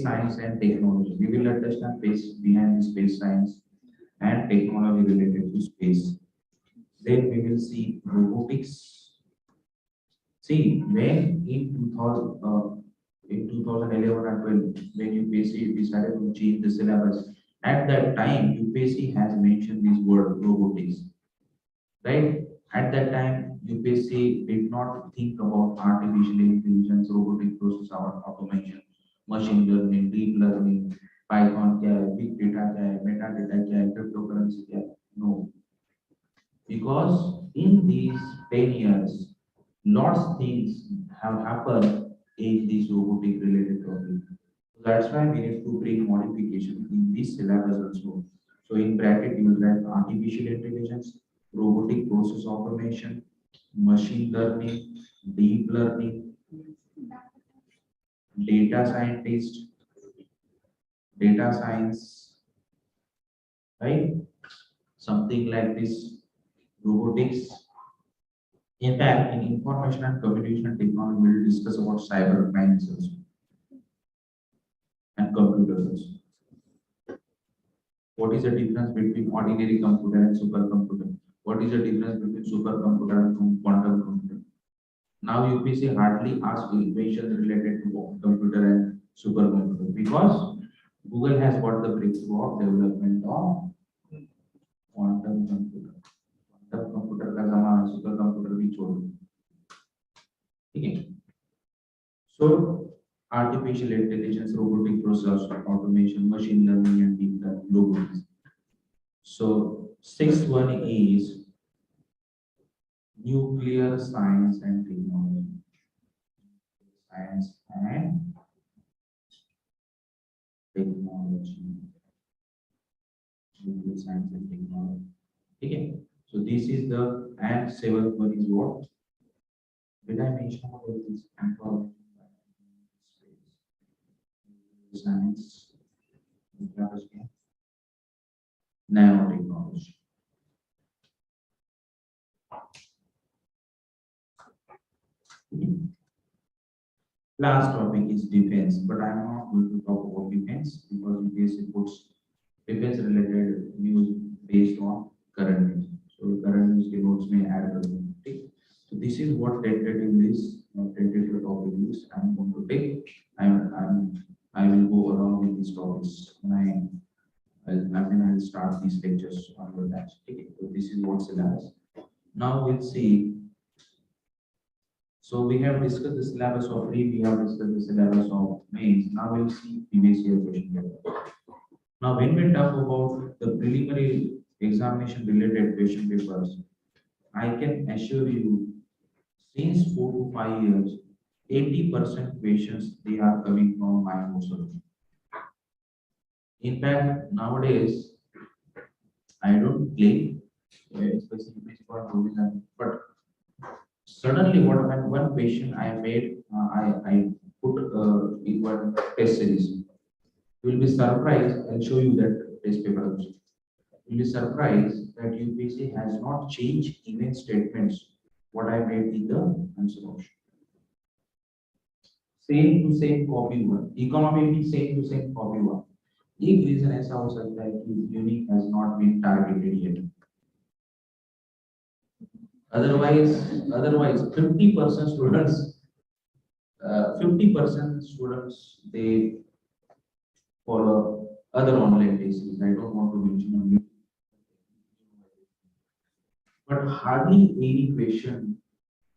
S1: science and technology. We will understand space behind the space science and technology related to space. Then we will see robotics. See, when in 2011 or 12, when UPSC decided to change the syllabus, at that time UPSC has mentioned this word robotics, right? At that time, UPSC did not think about artificial intelligence, robotic process automation, machine learning, deep learning, Python क्या है, big data क्या है, metadata क्या है, cryptocurrency क्या है. No, because in these 10 years, lots of things have happened in this robotic related topic. That's why we need to bring modification in this syllabus also. So in bracket, you will write artificial intelligence, robotic process automation, machine learning, deep learning, data scientist, data science, right? Something like this, robotics. In fact, in information and communication technology, we will discuss about cyber crimes also and computers also. What is the difference between ordinary computer and supercomputer? What is the difference between supercomputer and quantum computer? Now UPSC hardly asks questions related to computer and supercomputer because Google has got the breakthrough of development of quantum computer. Quantum computer का जमाना super computer भी छोड़ दो, ठीक है. So artificial intelligence, robotic process automation, machine learning and deep learning, robotics. So sixth one is nuclear science and technology. Science and technology. Nuclear science and technology. Okay. So this is the, and seventh one is what? Did I mention about this? Science, nanotechnology. Last topic is defense, but I'm not going to talk about defense because UPSC puts defense related news based on current news. So current news के notes में add कर दूँ, ठीक? So this is what tentative list, tentative topic list I'm going to take. I will go along with these topics when I'll start these lectures on your batch. Okay, so this is what syllabus. Now we'll see. So we have discussed the syllabus of we have discussed the syllabus of mains. Now we'll see previous year question paper. Now when we talk about the preliminary examination related question papers, I can assure you, since 4 to 5 years, 80% questions they are coming from my solution. In fact, nowadays I don't claim, especially for provision, but suddenly one question I made, I put in one test series. You will be surprised. I'll show you that test paper also. You will be surprised that UPSC has not changed even statements what I made in the answer option. Same to same copy one. Economy भी same to same copy one. एक reason ऐसा हो सकता है कि unique has not been targeted yet. Otherwise 50% students, 50% students they follow other online tests. I don't want to mention only, but hardly any question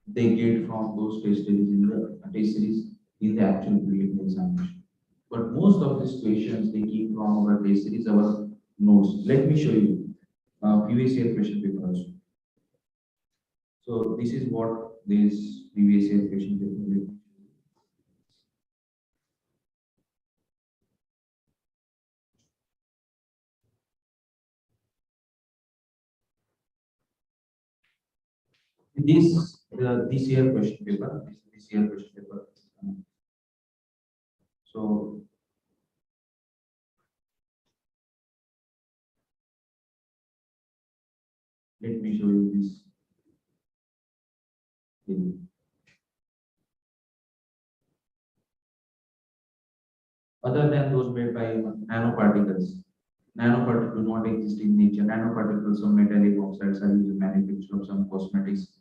S1: they get from those test series in the actual preliminary examination. But most of these questions they keep from our test series, our notes. Let me show you previous year question paper also. So this is what this previous year question paper is. This year question paper, this year question paper. So let me show you this. Other than those made by nanoparticles. Nanoparticles do not exist in nature. Nanoparticles of metallic oxides are used in manufacture of some cosmetics.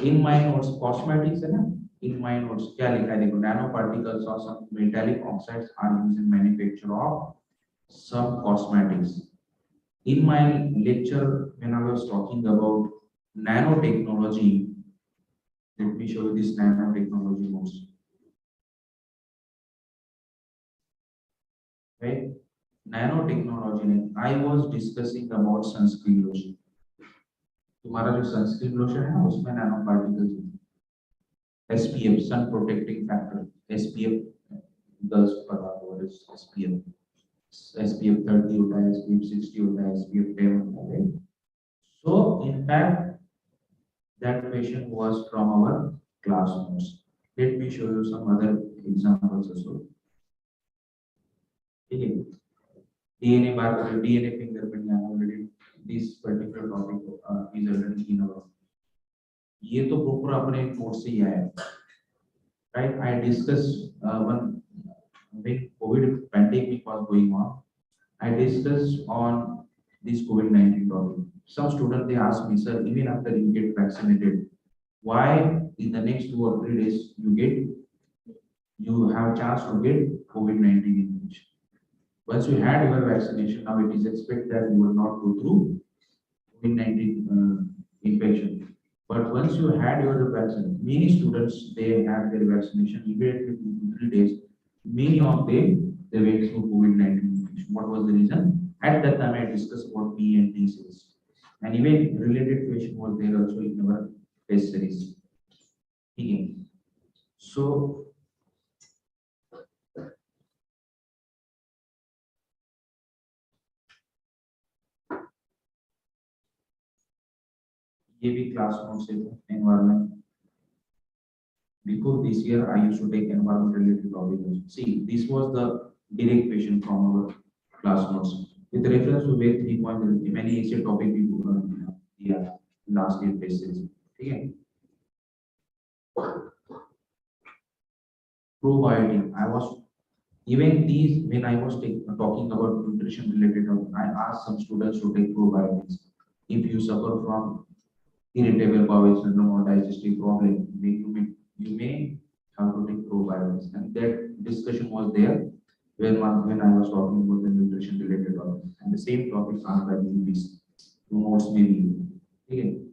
S1: In my notes, cosmetics है ना? In my notes, क्या लिखा है? देखो, nanoparticles or some metallic oxides are used in manufacture of some cosmetics. In my lecture, when I was talking about nanotechnology, let me show you this nanotechnology notes. Right? Nanotechnology, I was discussing about sunscreen lotion. तुम्हारा जो sunscreen lotion है ना उसमें nano particles SPF सन protecting factor SPF 10 पता होगा SPF 30 होता है SPF 60 होता है SPF 10 होता है. So in fact that question was from our class notes. Let me show you some other examples also. Okay. DNA fingerprint already. This particular topic is already in our. ये तो proper अपने note से ही आया, right? I discussed when COVID pandemic was going on, I discussed on this COVID-19 topic. Some students they asked me, sir, even after you get vaccinated, why in the next 2 or 3 days you have a chance to get COVID-19 infection? Once you had your vaccination, now it is expected that you will not go through COVID-19 infection. But once you had your vaccine, many students they had their vaccination immediately 2 to 3 days. Many of them they went through COVID-19 infection. What was the reason? At that time, I discussed about P and T series, and even related question was there also in our test series. Okay. So ये भी class notes है environment. Before this year, I used to take environment related topics. See, this was the direct question from our class notes. With reference to where 3.0, many ऐसे topic भी दिया last year test series. ठीक है? Probiotic. I was even these when I was talking about nutrition related topic, I asked some students to take probiotics. If you suffer from irritable bowel syndrome or digestive problem, you may have to take probiotics. And that discussion was there when I was talking about the nutrition related topic. And the same topics are by these notes maybe. Okay.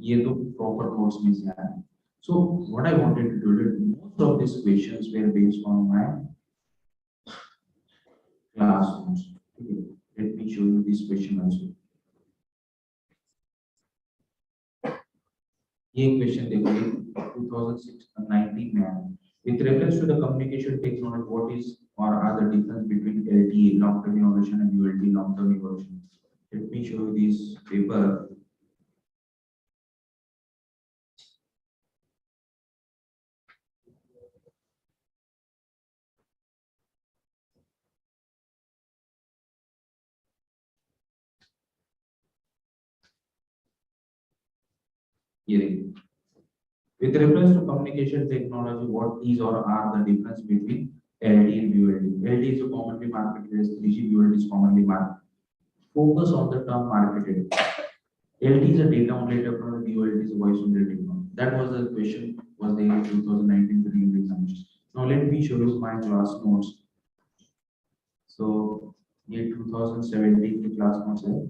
S1: ये तो proper notes में से आया. So what I wanted to do is most of these questions were based on my class notes. Okay. Let me show you this question also. ये question देखो 2019 में आया. With reference to the communication technology, what is or are the difference between LTE, long-term innovation, and ULT, long-term innovation? Let me show you this paper. With reference to communication technology, what is or are the difference between LTE and ULT? LTE is a commonly marketed as 3G, ULT is commonly marketed. Focus on the term marketed. LTE is a data only technology, ULT is a voice only technology. That was the question was there in 2019 prelim examination. Now let me show you my class notes. So ये 2017 की class notes है.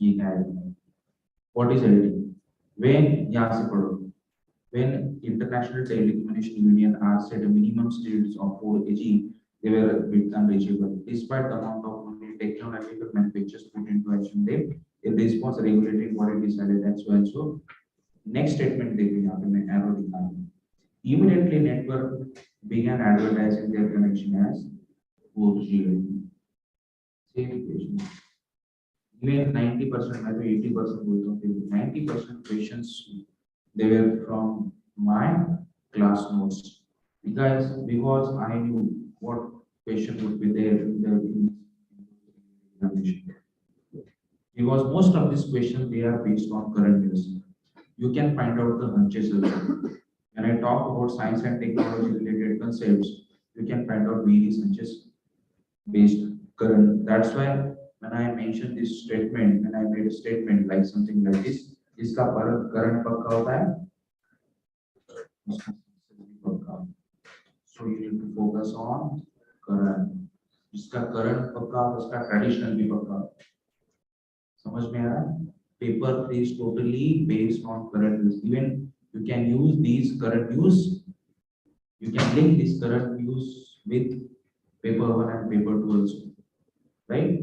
S1: ये क्या है? What is LTE? When यहाँ से पढ़ो. When International Telecommunication Union asked set a minimum speeds of 4G, they were a bit unreachable. Despite the amount of money technological manufacturers put into action, they in response regulating body decided and so and so. Next statement देखो यहाँ पे मैं arrow दिखा रहा हूँ. Immediately network began advertising their connection as 4G. Same question. Even 90%, maybe 80% बोलता हूँ. 90% questions they were from my class notes because I knew what question would be there in the examination. Because most of these questions they are based on current news. You can find out the hunches also. When I talk about science and technology related concepts, you can find out various hunches based current. That's why when I mentioned this statement, when I made a statement like something like this, इसका current पक्का होता है. So you need to focus on current. इसका current पक्का, इसका traditional भी पक्का. समझ में आ रहा है? Paper 3 is totally based on current news. Even you can use these current news. You can link this current news with paper 1 and paper 2 also, right?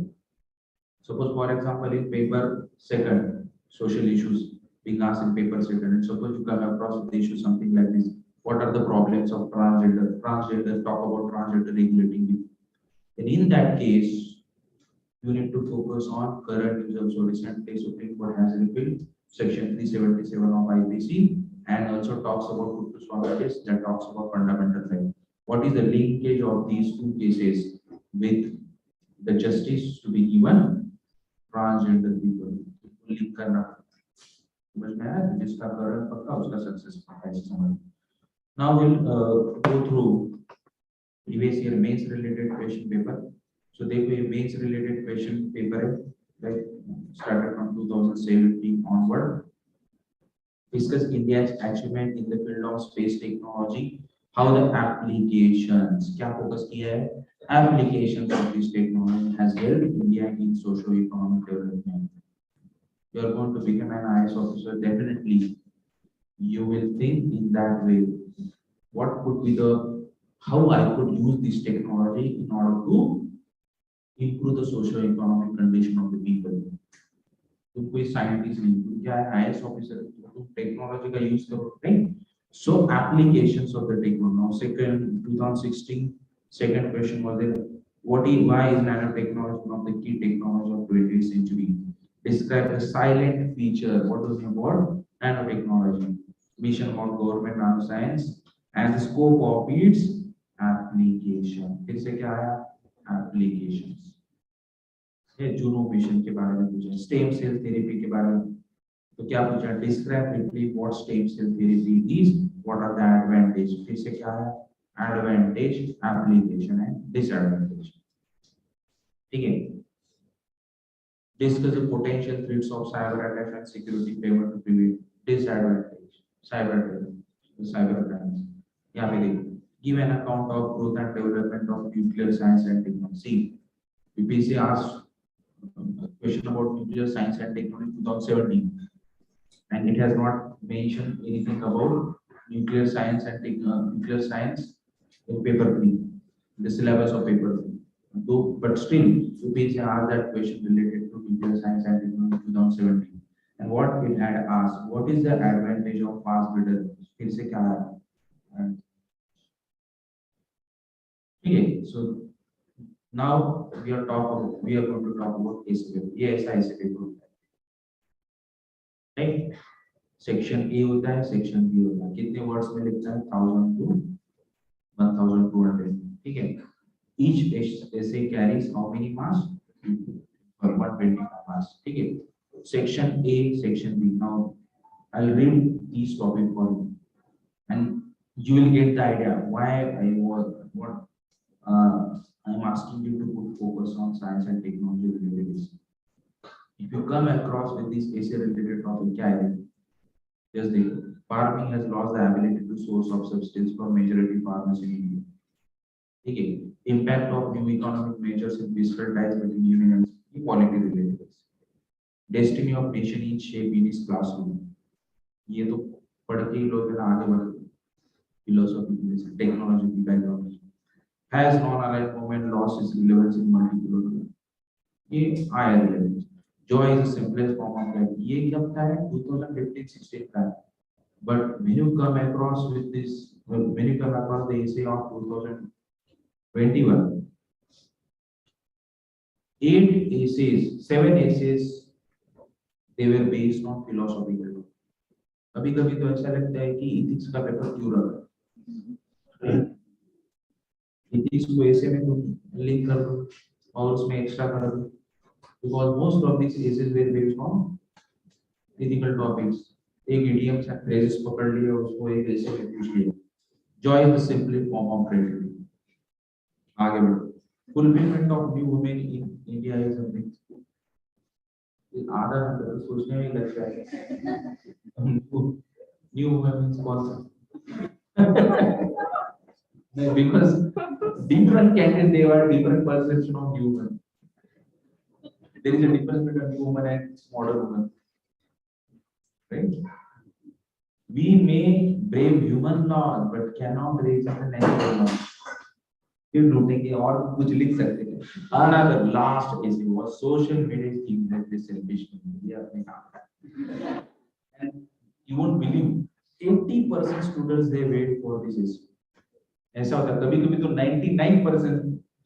S1: Suppose for example in paper 2nd, social issues being asked in paper 2nd, and suppose you come across the issue something like this. What are the problems of transgender? Transgender, talk about transgender regulating. And in that case, you need to focus on current news also. Recently, Supreme Court has repealed Section 377 of IPC and also talks about Kuttu case that talks about fundamental rights. What is the linkage of these two cases with the justice to be given transgender people? Link करना. समझ में आया? जिसका current पक्का उसका success पक्का है समझ. Now we'll go through previous year mains related question paper. So देखो ये mains related question paper है, like started from 2017 onward. Discuss India's achievement in the field of space technology. how the applications, क्या focus किया है, applications of this technology has helped India in socio-economic development. You are going to become an IAS officer, definitely you will think in that way. What could be the, how I could use this technology in order to improve the socio-economic condition of the people. तुम कोई scientist नहीं, तुम क्या है IAS officer, तुम technology का use करो, right? So applications of the technology. Now, second 2016, second question was there. Why is nanotechnology one of the key technologies of 20th century? Describe the silent feature. What do you mean about nanotechnology? Mission about government nanoscience and the scope of its application. फिर से क्या आया? Applications. ये Juno mission के बारे में पूछा, stem cell therapy के बारे में तो क्या पूछा, describe briefly what stem cell therapy is, what are the advantage, फिर से क्या है, एडवांटेज, एप्लीकेशन एंड डिसएडवांटेज, ठीक है। Discuss the potential threats of cyber attack and security framework to prevent disadvantage, cyber attacks. यहाँ पे देखो, give an account of growth and development of nuclear science and technology. UPSC asked a question about nuclear science and technology 2017, and it has not mentioned anything about nuclear science and nuclear science in paper 3, the syllabus of paper 3. But still, UPSC asked that question related to nuclear science and technology 2017. And what it had asked, what is the advantage of fast breeder? फिर से क्या है? ठीक है, so now we are going to talk about essay paper. ये ऐसा essay paper होता है, right? सेक्शन ए होता है, सेक्शन बी होता है, कितने वर्ड्स में लिखता है, 1000 to 1200, ठीक है। Each essay carries how many marks? 125 marks, ठीक है। Section A, section B. Now I'll read these topic for you and you will get the idea why I'm asking you to put focus on science and technology related issues. If you come across with this essay related topic, क्या है? Just देखो, farming has lost the ability to source of substance for majority farmers in India. ठीक है, impact of new economic measures in fiscal ties between union and equality related. Destiny of nation in shape in its classroom. ये तो पढ़ के ही लोग आगे बढ़ते, philosophy, technology की background. Has non-aligned movement lost its relevance in multiple ways? ये आया relevance. Joy is the simplest form of life. ये कब का है? 2015-16 का है. But when you come across with this, when you come across the essay of 2021, 7 essays, they were based on philosophical. कभी-कभी तो ऐसा लगता है कि ethics का पेपर क्यों रखा है? इस वैसे में तुम लिंक कर दो और उसमें एक्स्ट्रा कर दो, because most of these cases were based on ethical topics. एक idioms and phrases पकड़ लिए और उसको एक ऐसे में पूछ लिया. Joy is the simplest form of gratitude. आगे बढ़ो. Fulfillment of new women in India is something. आधा घंटा सोचने में लगता है. New women means कौन सा? Because different candidates, they have different perception of human. There is a difference between new woman and modern woman, right? We may brave human laws, but cannot brave the natural laws. फिर ढूंढेंगे और कुछ लिख सकते हैं. Another last issue was social media is exactly selfish. ये अपने काम का. And you won't believe 80% students they wait for this issue. ऐसा होता है कभी-कभी तो 99%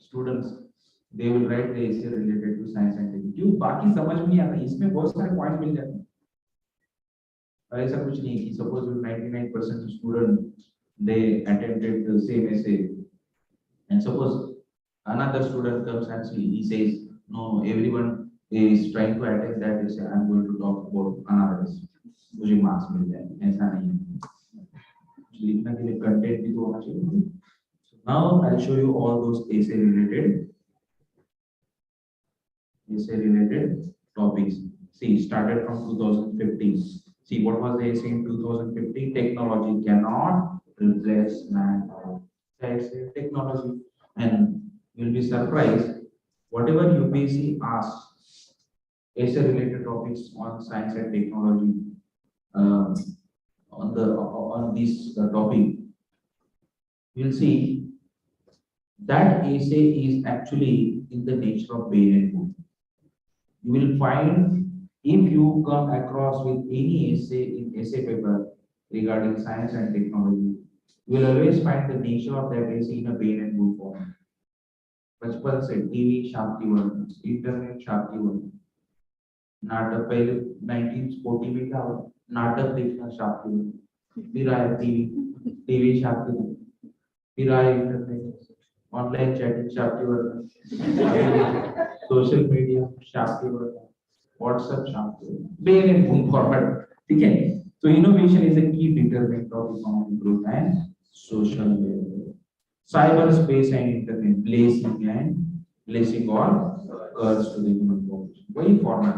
S1: students they will write the essay related to science and technology, क्यों बाकी समझ में नहीं आता, इसमें बहुत सारे पॉइंट मिल जाते हैं। और ऐसा कुछ नहीं कि suppose 99% student they attempted the same essay and suppose another student comes and he says no, everyone is trying to attempt that essay, I am going to talk about another essay, मुझे marks मिल जाए, ऐसा नहीं है। लिखने के लिए content भी तो होना चाहिए। Now I'll show you all those essay related topics. See, started from 2015. See, what was the essay in 2015? Technology cannot replace manpower. That's a technology, and you'll be surprised. Whatever UPSC asks, essay related topics on science and technology, uh, on this topic, you'll see that essay is actually in the nature of pain and book. You will find if you come across with any essay in essay paper regarding science and technology, you will always find the nature of that essay in a pain and book form. बचपन से TV शांति वर्ण, internet शांति वर्ण, नाटक पहले 1940 में क्या हुआ, नाटक देखना शांति वर्ण, फिर आया टीवी शांति वर्ण, फिर आया इंटरनेट, ऑनलाइन चैटिंग शांति वर्ण, सोशल मीडिया शांति वर्ण, व्हाट्सएप शांति वर्ण, बेन एंड बूम फॉरवर्ड, ठीक है. So innovation is a key determinant of economic growth and social welfare. Cyberspace and internet blessing or curse to the human population. वही format.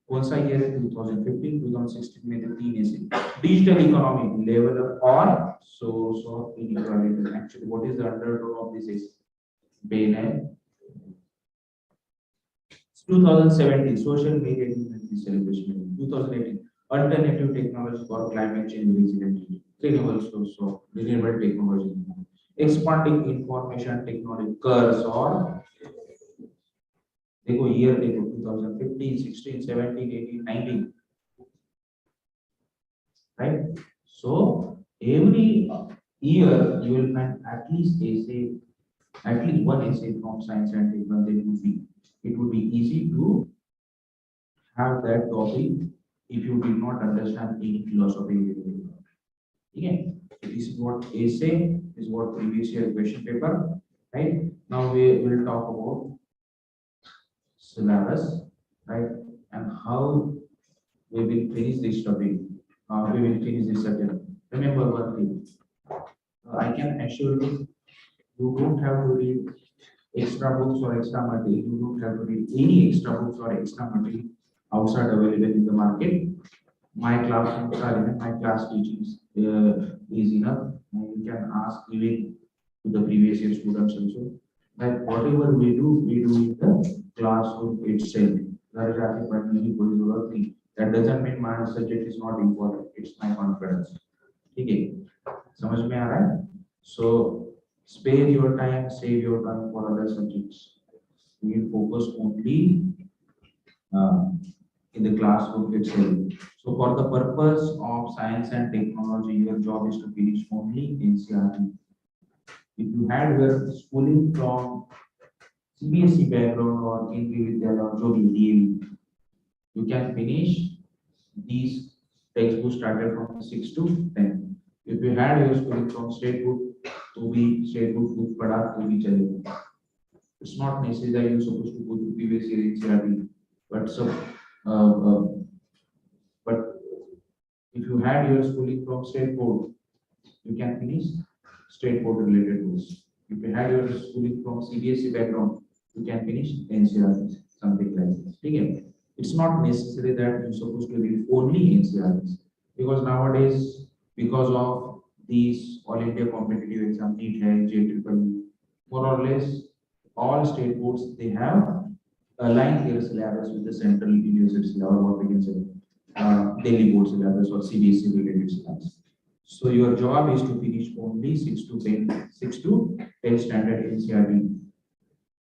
S1: कौन सा year है? 2015, 2016 में तो तीन ऐसे. Digital economy, leveler or source of inequality. Actually, what is the undertone of this is pain and 2017 social media celebration. 2018 alternative technology for climate change resilience. Renewable source of renewable technology. Expanding information technology curves और देखो year देखो 2015, 16, 17, 18, 19, right? So every year you will find at least one essay from science and technology. It would be easy to have that topic if you did not understand any philosophy. Okay, so this is what essay is, what previous year question paper, right? Now we will talk about syllabus, right? And how we will finish this topic. We will finish this subject. Remember one thing. I can assure you, you don't have to read extra books or extra material. You don't have to read any extra books or extra material outside available in the market. My classrooms are enough. My class teaching is enough. And you can ask even to the previous year students also that whatever we do in the classroom itself. That doesn't mean my subject is not important. It's my confidence. Okay, समझ में आ रहा है? So spare your time, save your time for other subjects. We will focus only in the classroom itself. So for the purpose of science and technology, your job is to finish only NCERT. If you had your schooling from CBSE background or Kendriya Vidyalaya or jo bhi DAV, you can finish these textbooks started from 6 to 10. If you had your schooling from state book, to be state book padha to be chalega. It's not necessary that you're supposed to go to previous year NCERT, but but if you had your schooling from state board, you can finish state board related books. If you had your schooling from CBSE background, you can finish NCERT, something like this. Okay? It's not necessary that you're supposed to read only NCERTs, because nowadays, because of these all India competitive exam, NEET, JEE, more or less all state boards, they have aligned their syllabus with the central university or what we can say Delhi board syllabus or CBSE related syllabus. So your job is to finish only 6 to 10 standard NCERT.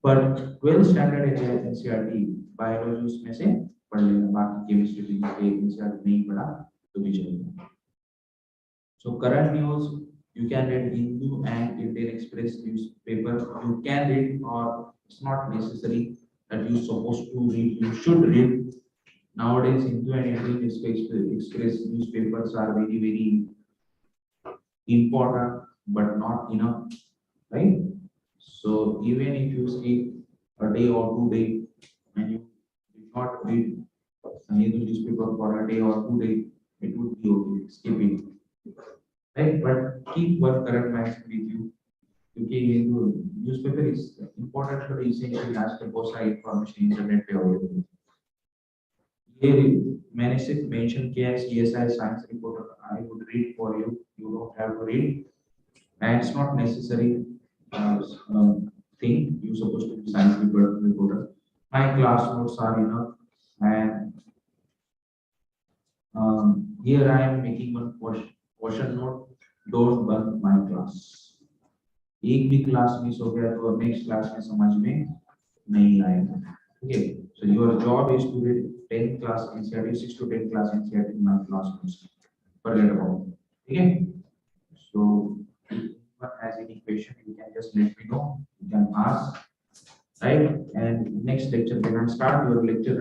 S1: But 12 standard NCERT biology उसमें से पढ़ लेना, बाकी chemistry physics NCERT नहीं पढ़ा तो भी चलेगा. So current news, you can read Hindu and Indian Express newspaper. You can read, or it's not necessary that you're supposed to read. You should read. Nowadays, Hindu and Indian Express newspapers are very, very important, but not enough, right? So even if you sleep a day or 2 days and you did not read a Hindu newspaper for a day or 2 days, it would be okay. Skip it. Right, but keep one current magazine with you. क्योंकि Hindu newspaper is important for essentially आज के बहुत सारी information internet पे available है. Here मैंने सिर्फ mention किया है CSI science reporter. I would read for you. You don't have to read, and it's not necessary thing. You supposed to be science reporter. My class notes are enough, and here I am making one question note. Don't bunk my class. एक भी class miss हो गया तो next class में समझ में नहीं आएगा. Okay, so your job is to read 10 class NCERT, 6 to 10 class NCERT in my class notes. Forget about it. Okay, so if anyone has any question, you can just let me know. You can ask, right? And next lecture, when I start your lecture,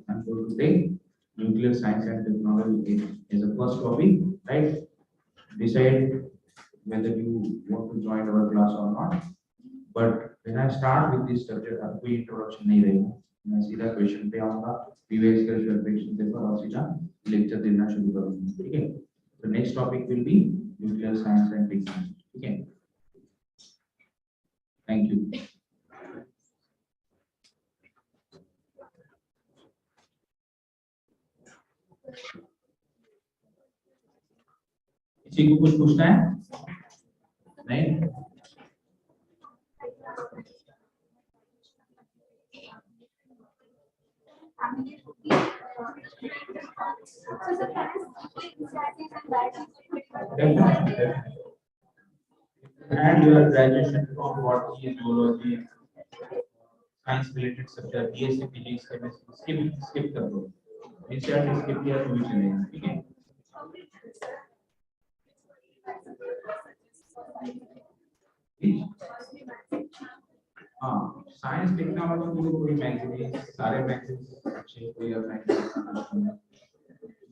S1: I'm going to take nuclear science and technology as a first topic, right? Decide whether you want to join our class or not. But when I start with this subject, अब कोई introduction नहीं रहेगा. मैं सीधा question पे आऊंगा, previous year question paper और सीधा लेक्चर देना शुरू करूंगा. ठीक है. तो next topic will be nuclear science and technology. ठीक है. Thank you. किसी को कुछ पूछना है? नहीं. And your graduation from botany, zoology, science related subject, BSc Physics, Chemistry, skip कर दो. इंस्टेंट skip किया तो भी चलेगा. ठीक है. हाँ, साइंस टेक्नोलॉजी में कोई मैगजीन, सारे मैगजीन अच्छे कोई और magazine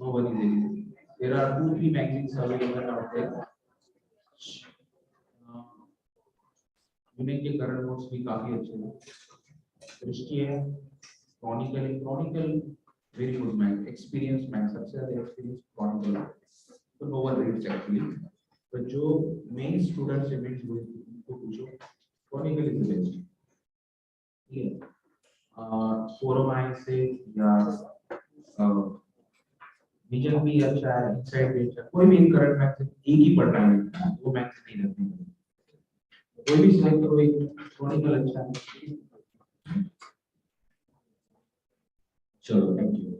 S1: nobody reads. There are 2-3 magazines available out there. उन्हीं के करंट नोट्स भी काफी अच्छे हैं. दृष्टि है, Chronicle very good mag, experience mag, सबसे ज्यादा एक्सपीरियंस क्रॉनिकल. तो नो वन रीड्स एक्चुअली. तो जो मेन स्टूडेंट्स हैं मेन को पूछो, क्रॉनिकल इज द बेस्ट. ठीक है. फोरम से या विजन भी अच्छा है, इनसाइट भी अच्छा. कोई भी करंट मैग एक ही पढ़ना है, वो मैग नहीं रखते. कोई भी सिलेक्ट करो, एक क्रॉनिकल अच्छा है. चलो, थैंक यू.